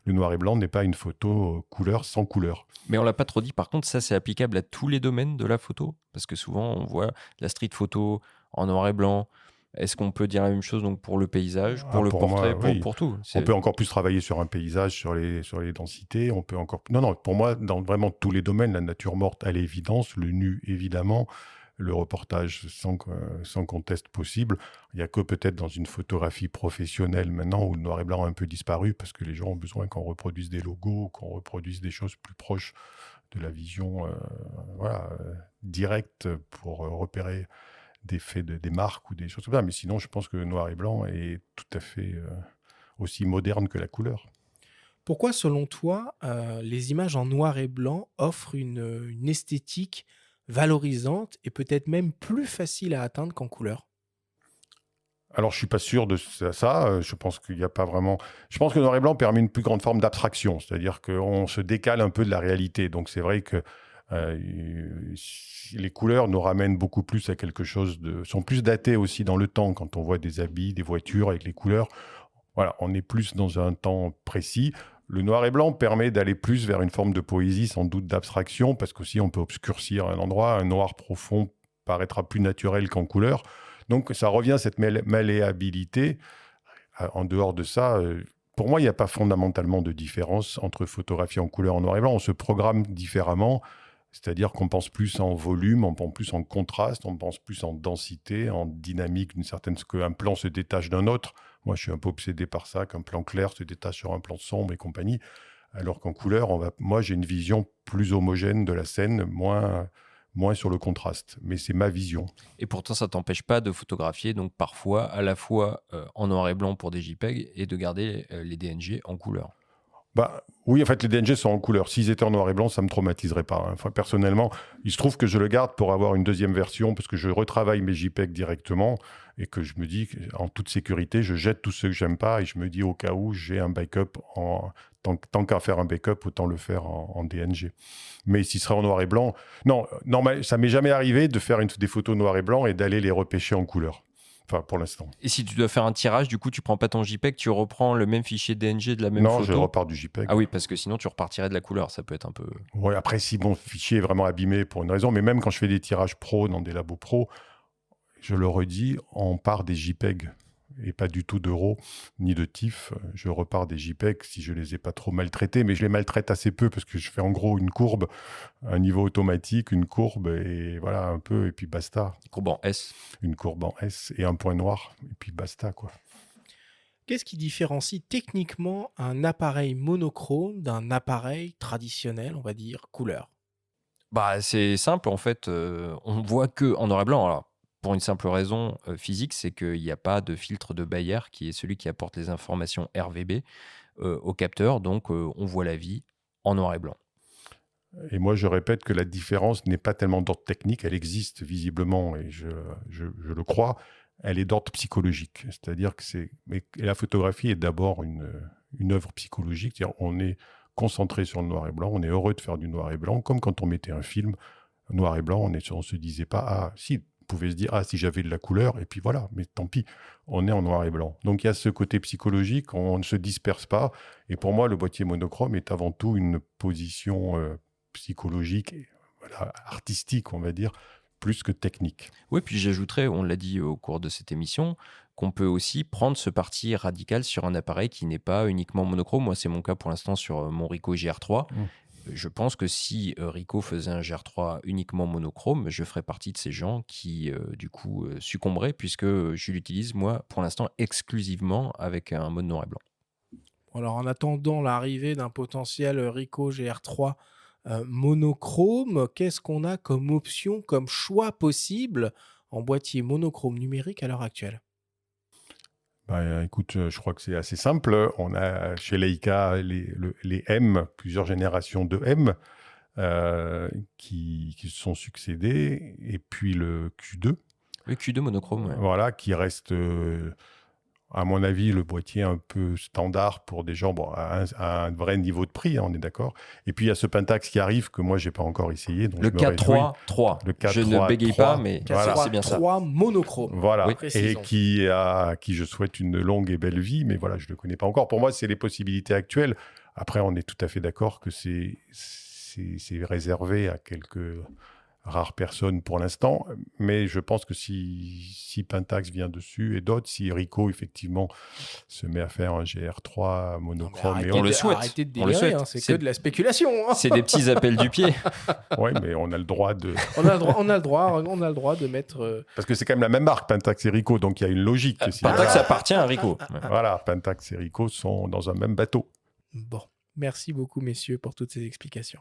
Le noir et blanc n'est pas une photo couleur sans couleur. Mais on l'a pas trop dit, par contre, ça c'est applicable à tous les domaines de la photo, parce que souvent on voit la street photo en noir et blanc. Est-ce qu'on peut dire la même chose donc pour le paysage, pour le Pour portrait, moi, oui. pour tout? On peut encore plus travailler sur un paysage, sur les densités. On peut encore... Non, pour moi, dans vraiment tous les domaines, la nature morte à l'évidence, le nu évidemment, le reportage sans conteste possible. Il n'y a que peut-être dans une photographie professionnelle maintenant où le noir et blanc a un peu disparu parce que les gens ont besoin qu'on reproduise des logos, qu'on reproduise des choses plus proches de la vision directe pour repérer des faits des marques ou des choses comme ça. Mais sinon, je pense que le noir et blanc est tout à fait aussi moderne que la couleur. Pourquoi, selon toi, les images en noir et blanc offrent une esthétique valorisante et peut-être même plus facile à atteindre qu'en couleur? Alors, je suis pas sûr de ça. Je pense qu'il n'y a pas vraiment... Je pense que le noir et blanc permet une plus grande forme d'abstraction, c'est-à-dire qu'on se décale un peu de la réalité. Donc, c'est vrai que les couleurs nous ramènent beaucoup plus à quelque chose sont plus datées aussi dans le temps. Quand on voit des habits, des voitures avec les couleurs, voilà, on est plus dans un temps précis. Le noir et blanc permet d'aller plus vers une forme de poésie, sans doute d'abstraction, parce qu'aussi on peut obscurcir un endroit. Un noir profond paraîtra plus naturel qu'en couleur. Donc ça revient à cette malléabilité. En dehors de ça, pour moi, il n'y a pas fondamentalement de différence entre photographie en couleur et en noir et blanc. On se programme différemment, c'est-à-dire qu'on pense plus en volume, on pense plus en contraste, on pense plus en densité, en dynamique, qu'un plan se détache d'un autre. Moi, je suis un peu obsédé par ça, qu'un plan clair se détache sur un plan sombre et compagnie. Alors qu'en couleur, moi, j'ai une vision plus homogène de la scène, moins sur le contraste. Mais c'est ma vision. Et pourtant, ça t'empêche pas de photographier, donc parfois, à la fois en noir et blanc pour des JPEG et de garder les DNG en couleur. Oui, en fait, les DNG sont en couleur. S'ils étaient en noir et blanc, ça ne me traumatiserait pas. Enfin, personnellement, il se trouve que je le garde pour avoir une deuxième version, parce que je retravaille mes JPEG directement et que je me dis, en toute sécurité, je jette tous ceux que j'aime pas et je me dis, au cas où, j'ai un backup. Tant qu'à faire un backup, autant le faire en DNG. Mais s'il serait en noir et blanc... Non, ça m'est jamais arrivé de faire des photos noir et blanc et d'aller les repêcher en couleur. Enfin, pour l'instant. Et si tu dois faire un tirage, du coup, tu prends pas ton JPEG, tu reprends le même fichier DNG de la même photo? Non, je repars du JPEG. Ah oui, parce que sinon, tu repartirais de la couleur. Ça peut être un peu... Oui, après, si mon fichier est vraiment abîmé pour une raison, mais même quand je fais des tirages pro dans des labos pro, je le redis, on part des JPEG et pas du tout de RAW ni de TIFF. Je repars des JPEG si je les ai pas trop maltraités, mais je les maltraite assez peu parce que je fais en gros une courbe, un niveau automatique, une courbe et voilà un peu et puis basta. Une courbe en S. Une courbe en S et un point noir et puis basta quoi. Qu'est-ce qui différencie techniquement un appareil monochrome d'un appareil traditionnel, on va dire, couleur? C'est simple en fait. On voit que en noir et blanc. Alors, pour une simple raison physique, c'est qu'il n'y a pas de filtre de Bayer qui est celui qui apporte les informations RVB au capteur. Donc, on voit la vie en noir et blanc. Et moi, je répète que la différence n'est pas tellement d'ordre technique, elle existe visiblement, et je le crois, elle est d'ordre psychologique. C'est-à-dire que la photographie est d'abord une œuvre psychologique, c'est-à-dire on est concentré sur le noir et blanc, on est heureux de faire du noir et blanc, comme quand on mettait un film noir et blanc, on se disait pas, ah si, on pouvait se dire, ah si j'avais de la couleur, et puis voilà, mais tant pis, on est en noir et blanc. Donc il y a ce côté psychologique, on ne se disperse pas, et pour moi, le boîtier monochrome est avant tout une position psychologique, artistique, on va dire, plus que technique. Oui, puis j'ajouterais, on l'a dit au cours de cette émission, qu'on peut aussi prendre ce parti radical sur un appareil qui n'est pas uniquement monochrome. Moi, c'est mon cas pour l'instant sur mon Ricoh GR3. Je pense que si Ricoh faisait un GR3 uniquement monochrome, je ferais partie de ces gens qui, du coup, succomberaient, puisque je l'utilise, moi, pour l'instant, exclusivement avec un mode noir et blanc. Alors, en attendant l'arrivée d'un potentiel Ricoh GR3 monochrome. Qu'est-ce qu'on a comme option, comme choix possible en boîtier monochrome numérique à l'heure actuelle? Bah, écoute, je crois que c'est assez simple. On a chez Leica les M, plusieurs générations de M qui se sont succédées, et puis le Q2, Le Q2 monochrome, ouais. voilà, qui reste, à mon avis, le boîtier un peu standard pour des gens à un vrai niveau de prix, hein, on est d'accord. Et puis il y a ce Pentax qui arrive que moi, j'ai pas encore essayé. Donc Le je me réjouis. 4-3-3. Le Je 4-3-3. ne bégaye pas, mais Voilà. c'est bien ça. 3 monochrome. Voilà, Oui. et Précisons. à qui je souhaite une longue et belle vie, mais voilà, je ne le connais pas encore. Pour moi, c'est les possibilités actuelles. Après, on est tout à fait d'accord que c'est réservé à quelques rares personnes pour l'instant, mais je pense que si Pentax vient dessus et d'autres, si Ricoh, effectivement, se met à faire un GR3 Non, mais monochrome, arrêtez on le de- souhaite. Arrêtez de On le délirer, souhaite. hein, c'est que C'est- de la spéculation. hein. C'est des petits appels du pied. ouais, mais on a le droit de... On a le droit de mettre. Parce que c'est quand même la même marque, Pentax et Ricoh, donc il y a une logique. Si Pentax appartient à Ricoh. Ouais. Voilà, Pentax et Ricoh sont dans un même bateau. Bon, merci beaucoup, messieurs, pour toutes ces explications.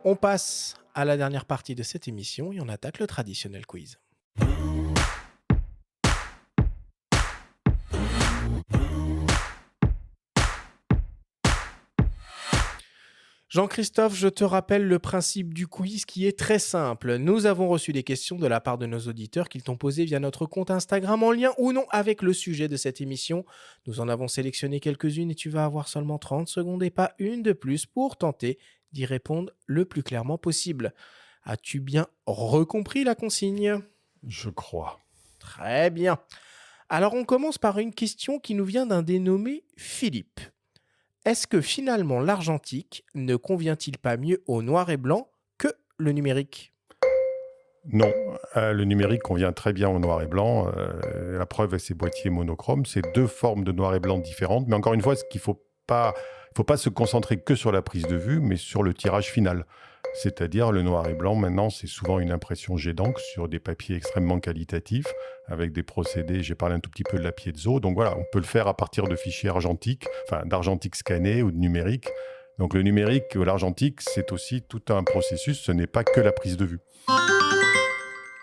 On passe à la dernière partie de cette émission et on attaque le traditionnel quiz. Jean-Christophe, je te rappelle le principe du quiz qui est très simple. Nous avons reçu des questions de la part de nos auditeurs qu'ils t'ont posées via notre compte Instagram en lien ou non avec le sujet de cette émission. Nous en avons sélectionné quelques-unes et tu vas avoir seulement 30 secondes et pas une de plus pour tenter d'y répondre le plus clairement possible. As-tu bien recompris la consigne ? Je crois. Très bien. Alors on commence par une question qui nous vient d'un dénommé Philippe. Est-ce que finalement l'argentique ne convient-il pas mieux au noir et blanc que le numérique ? Non, le numérique convient très bien au noir et blanc. La preuve est ces boîtiers monochromes. C'est deux formes de noir et blanc différentes. Mais encore une fois, il ne faut pas se concentrer que sur la prise de vue, mais sur le tirage final. C'est-à-dire le noir et blanc, maintenant, c'est souvent une impression jet d'encre sur des papiers extrêmement qualitatifs, avec des procédés, j'ai parlé un tout petit peu de la piezo. Donc voilà, on peut le faire à partir de fichiers argentiques, enfin d'argentique scanné ou de numérique. Donc le numérique ou l'argentique, c'est aussi tout un processus, ce n'est pas que la prise de vue.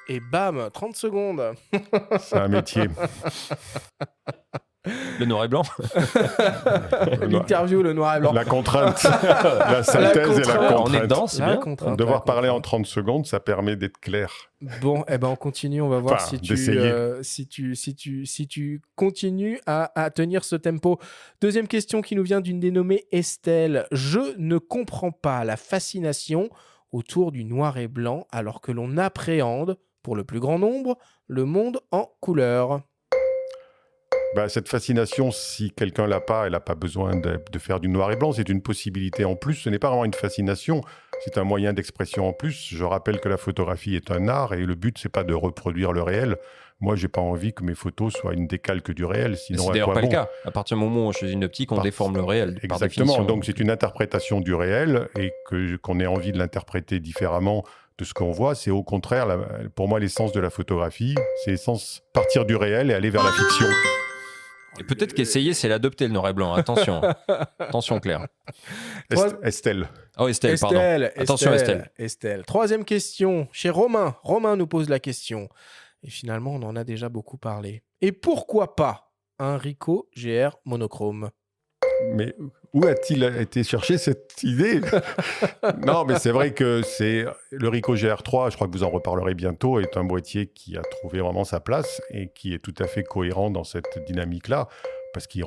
Et bam, 30 secondes. C'est un métier. Le noir et blanc. L'interview, le noir et blanc. La contrainte, la synthèse et la contrainte. On est dedans, c'est La bien. contrainte, Devoir la parler en contrainte. 30 secondes, ça permet d'être clair. Bon, eh ben on continue, on va voir Enfin, si tu continues à tenir ce tempo. Deuxième question qui nous vient d'une dénommée Estelle. Je ne comprends pas la fascination autour du noir et blanc alors que l'on appréhende, pour le plus grand nombre, le monde en couleur. Bah, cette fascination, si quelqu'un l'a pas, elle n'a pas besoin de faire du noir et blanc. C'est une possibilité en plus. Ce n'est pas vraiment une fascination. C'est un moyen d'expression en plus. Je rappelle que la photographie est un art et le but, c'est pas de reproduire le réel. Moi, j'ai pas envie que mes photos soient une décalque du réel. Mais Sinon, c'est à d'ailleurs quoi pas bon le cas. À partir du moment où on choisit une optique, on déforme le réel. Par Exactement. définition. Donc, c'est une interprétation du réel et qu'on ait envie de l'interpréter différemment de ce qu'on voit. C'est au contraire, pour moi, l'essence de la photographie. C'est l'essence partir du réel et aller vers la fiction. Et peut-être qu'essayer, c'est l'adopter, le noir et blanc. Attention. Attention, Claire. Estelle. Oh, Estelle, pardon. Attention, Estelle. Troisième question, chez Romain. Romain nous pose la question. Et finalement, on en a déjà beaucoup parlé. Et pourquoi pas un Ricoh GR monochrome ? Mais où a-t-il été chercher cette idée? Non, mais c'est vrai que c'est le Ricoh GR3, je crois que vous en reparlerez bientôt, est un boîtier qui a trouvé vraiment sa place et qui est tout à fait cohérent dans cette dynamique-là, parce qu'il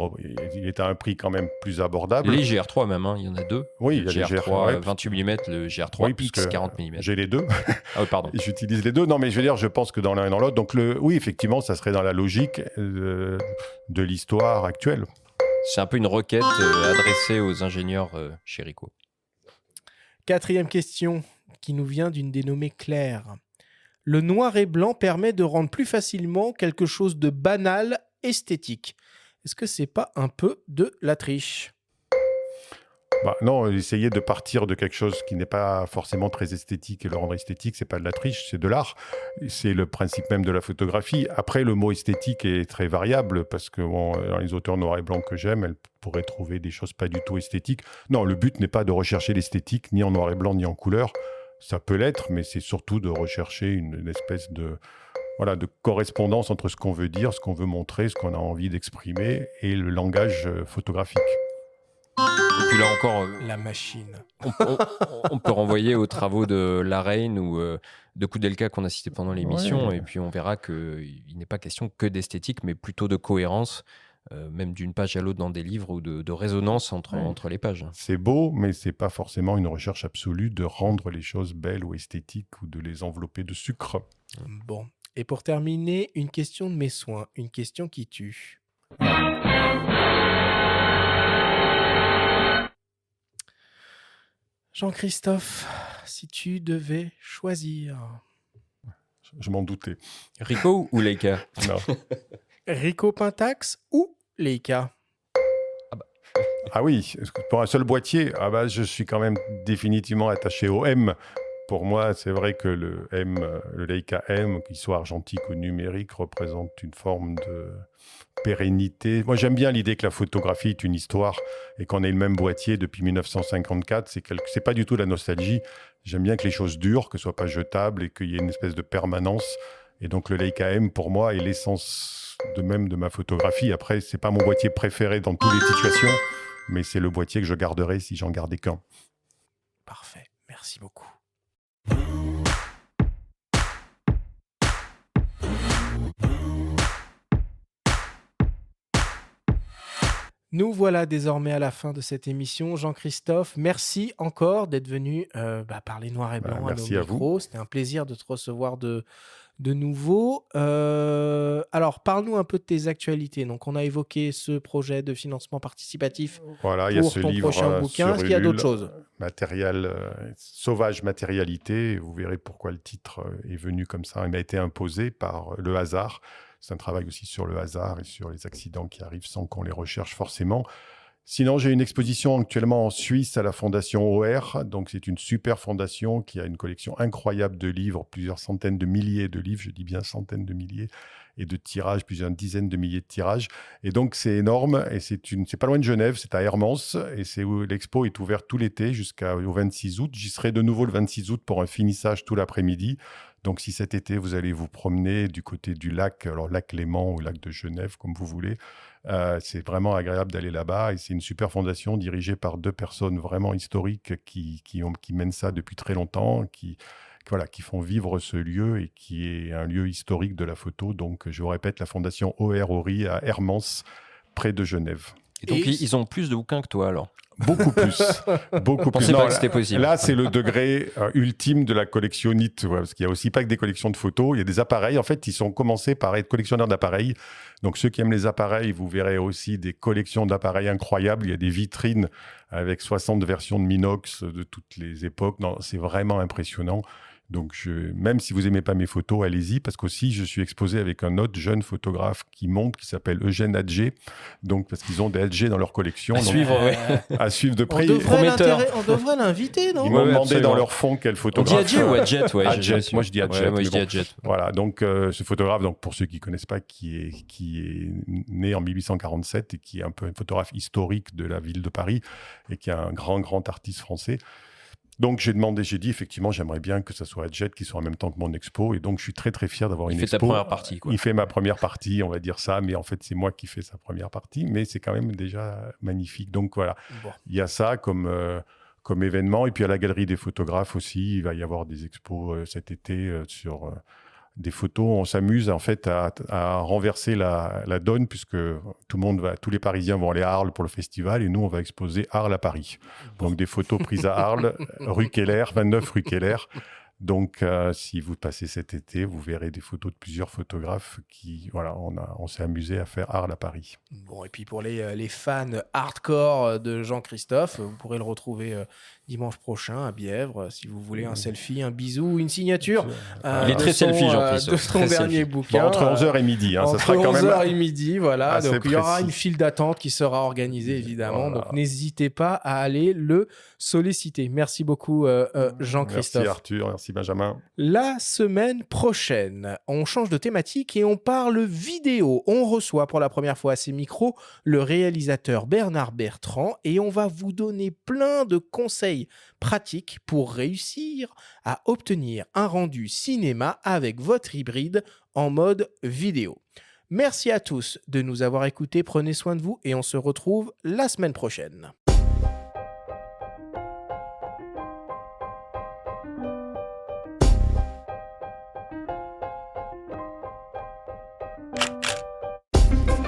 est à un prix quand même plus abordable. Les GR3 même, hein, il y en a deux. Oui, le il y a les GR3 ouais, 28 mm, le GR3 oui, X 40 mm. J'ai les deux. Ah oui, pardon. J'utilise les deux. Non, mais je veux dire, je pense que dans l'un et dans l'autre. Donc, oui, effectivement, ça serait dans la logique de l'histoire actuelle. C'est un peu une requête adressée aux ingénieurs chez Ricoh. Quatrième question qui nous vient d'une dénommée Claire. Le noir et blanc permet de rendre plus facilement quelque chose de banal esthétique. Est-ce que c'est pas un peu de la triche ? Non, essayer de partir de quelque chose qui n'est pas forcément très esthétique et le rendre esthétique, c'est pas de la triche, c'est de l'art. C'est le principe même de la photographie. Après, le mot esthétique est très variable parce que dans les auteurs noirs et blancs que j'aime, elles pourraient trouver des choses pas du tout esthétiques. Non, le but n'est pas de rechercher l'esthétique ni en noir et blanc ni en couleur. Ça peut l'être, mais c'est surtout de rechercher une espèce de correspondance entre ce qu'on veut dire, ce qu'on veut montrer, ce qu'on a envie d'exprimer et le langage photographique. Et puis là encore, La machine. on peut renvoyer aux travaux de Larraine ou de Koudelka qu'on a cité pendant l'émission, Ouais. et puis on verra qu'il n'est pas question que d'esthétique, mais plutôt de cohérence, même d'une page à l'autre dans des livres, ou de résonance entre les pages. C'est beau, mais c'est pas forcément une recherche absolue de rendre les choses belles ou esthétiques ou de les envelopper de sucre. Bon. Et pour terminer, une question de mes soins, une question qui tue. Jean-Christophe, si tu devais choisir Je m'en doutais. Rico ou Leica? Non. Ricoh Pentax ou Leica? Ah oui, pour un seul boîtier, je suis quand même définitivement attaché au M. Pour moi, c'est vrai que le Leica M, qu'il soit argentique ou numérique, représente une forme de pérennité. Moi, j'aime bien l'idée que la photographie est une histoire et qu'on ait le même boîtier depuis 1954. C'est pas du tout la nostalgie. J'aime bien que les choses durent, que ce soit pas jetable et qu'il y ait une espèce de permanence. Et donc, le Leica M, pour moi, est l'essence de ma photographie. Après, c'est pas mon boîtier préféré dans toutes les situations, mais c'est le boîtier que je garderai si j'en gardais qu'un. Parfait, merci beaucoup. Nous voilà désormais à la fin de cette émission. Jean-Christophe, merci encore d'être venu parler noir et blanc à nos Merci à vous. micros. C'était un plaisir de te recevoir de nouveau. Alors, parle-nous un peu de tes actualités. Donc, on a évoqué ce projet de financement participatif Voilà, il y a pour ce ton livre prochain bouquin. sur Est-ce qu'il y a Ulule, d'autres choses? Matériel, Sauvage matérialité. Vous verrez pourquoi le titre est venu comme ça. Il m'a été imposé par le hasard. C'est un travail aussi sur le hasard et sur les accidents qui arrivent sans qu'on les recherche forcément. Sinon, j'ai une exposition actuellement en Suisse à la Fondation OR. Donc, c'est une super fondation qui a une collection incroyable de livres, plusieurs centaines de milliers de livres, je dis bien centaines de milliers, et de tirages, plusieurs dizaines de milliers de tirages. Et donc, c'est énorme. Et c'est pas loin de Genève, c'est à Hermance. Et l'expo est ouverte tout l'été jusqu'au 26 août. J'y serai de nouveau le 26 août pour un finissage tout l'après-midi. Donc, si cet été, vous allez vous promener du côté du lac, alors lac Léman ou lac de Genève, comme vous voulez, c'est vraiment agréable d'aller là-bas. Et c'est une super fondation dirigée par deux personnes vraiment historiques qui mènent ça depuis très longtemps, qui font vivre ce lieu et qui est un lieu historique de la photo. Donc, je vous répète, la fondation OR-ORI à Hermance, près de Genève. Et donc, ils ont plus de bouquins que toi, alors? Beaucoup plus. Beaucoup plus. Je pensais pas que c'était possible. Là, c'est le degré ultime de la collectionnite. Parce qu'il n'y a aussi pas que des collections de photos. Il y a des appareils. En fait, ils ont commencé par être collectionneurs d'appareils. Donc, ceux qui aiment les appareils, vous verrez aussi des collections d'appareils incroyables. Il y a des vitrines avec 60 versions de Minox de toutes les époques. Non, c'est vraiment impressionnant. Donc, même si vous n'aimez pas mes photos, allez-y, parce qu'aussi, je suis exposé avec un autre jeune photographe qui s'appelle Eugène Adjé, donc parce qu'ils ont des Adjé dans leur collection. À suivre, à suivre de près. On devrait l'inviter, non? Ils m'ont demandé dans leur fond quel photographe. On dit Adjé ou Adjet? Adjet. Moi, je dis Adjet. Ouais, moi, je dis Adjet. Voilà, donc ce photographe, donc, pour ceux qui ne connaissent pas, qui est né en 1847 et qui est un peu un photographe historique de la ville de Paris et qui est un grand artiste français. Donc, j'ai dit effectivement, j'aimerais bien que ça soit Adjet qui soit en même temps que mon expo. Et donc, je suis très, très fier d'avoir une expo. Il fait ta première partie, quoi. Il fait ma première partie, on va dire ça. Mais en fait, c'est moi qui fais sa première partie. Mais c'est quand même déjà magnifique. Donc, voilà. Bon. Il y a ça comme événement. Et puis, à la Galerie des photographes aussi, il va y avoir des expos cet été sur des photos. On s'amuse, en fait, à renverser la donne puisque tous les Parisiens vont aller à Arles pour le festival et nous, on va exposer Arles à Paris. Donc, des photos prises à Arles, rue Keller, 29 rue Keller, Donc, si vous passez cet été, vous verrez des photos de plusieurs photographes qui, voilà, on s'est amusé à faire Arles à Paris. Bon, et puis pour les fans hardcore de Jean-Christophe, vous pourrez le retrouver dimanche prochain à Bièvre, si vous voulez un selfie, un bisou, une signature. Il est très selfie, Jean-Christophe. De son dernier bouquin. Bon, entre 11h et midi, ça entre sera quand même 11h et midi, voilà. assez Donc il y aura précis. une file d'attente qui sera organisée, évidemment. Voilà. Donc n'hésitez pas à aller le solliciter. Merci beaucoup, Jean-Christophe. Merci Arthur, merci Benjamin. La semaine prochaine, on change de thématique et on parle vidéo. On reçoit pour la première fois à ces micros le réalisateur Bernard Bertrand et on va vous donner plein de conseils pratiques pour réussir à obtenir un rendu cinéma avec votre hybride en mode vidéo. Merci à tous de nous avoir écoutés, prenez soin de vous et on se retrouve la semaine prochaine.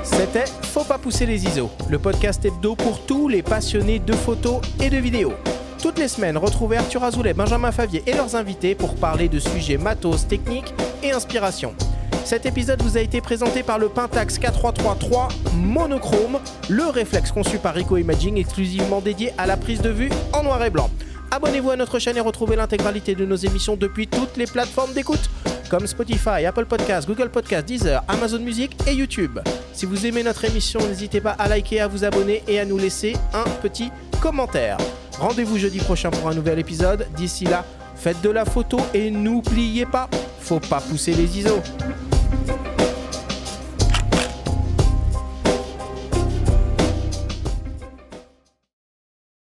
C'était Faut pas pousser les ISO, le podcast hebdo pour tous les passionnés de photos et de vidéos. Toutes les semaines, retrouvez Arthur Azoulay, Benjamin Favier et leurs invités pour parler de sujets matos, techniques et inspiration. Cet épisode vous a été présenté par le Pentax K333 monochrome, le réflexe conçu par Ricoh Imaging exclusivement dédié à la prise de vue en noir et blanc. Abonnez-vous à notre chaîne et retrouvez l'intégralité de nos émissions depuis toutes les plateformes d'écoute, comme Spotify, Apple Podcasts, Google Podcasts, Deezer, Amazon Music et YouTube. Si vous aimez notre émission, n'hésitez pas à liker, à vous abonner et à nous laisser un petit commentaire. Rendez-vous jeudi prochain pour un nouvel épisode. D'ici là, faites de la photo et n'oubliez pas, faut pas pousser les ISO.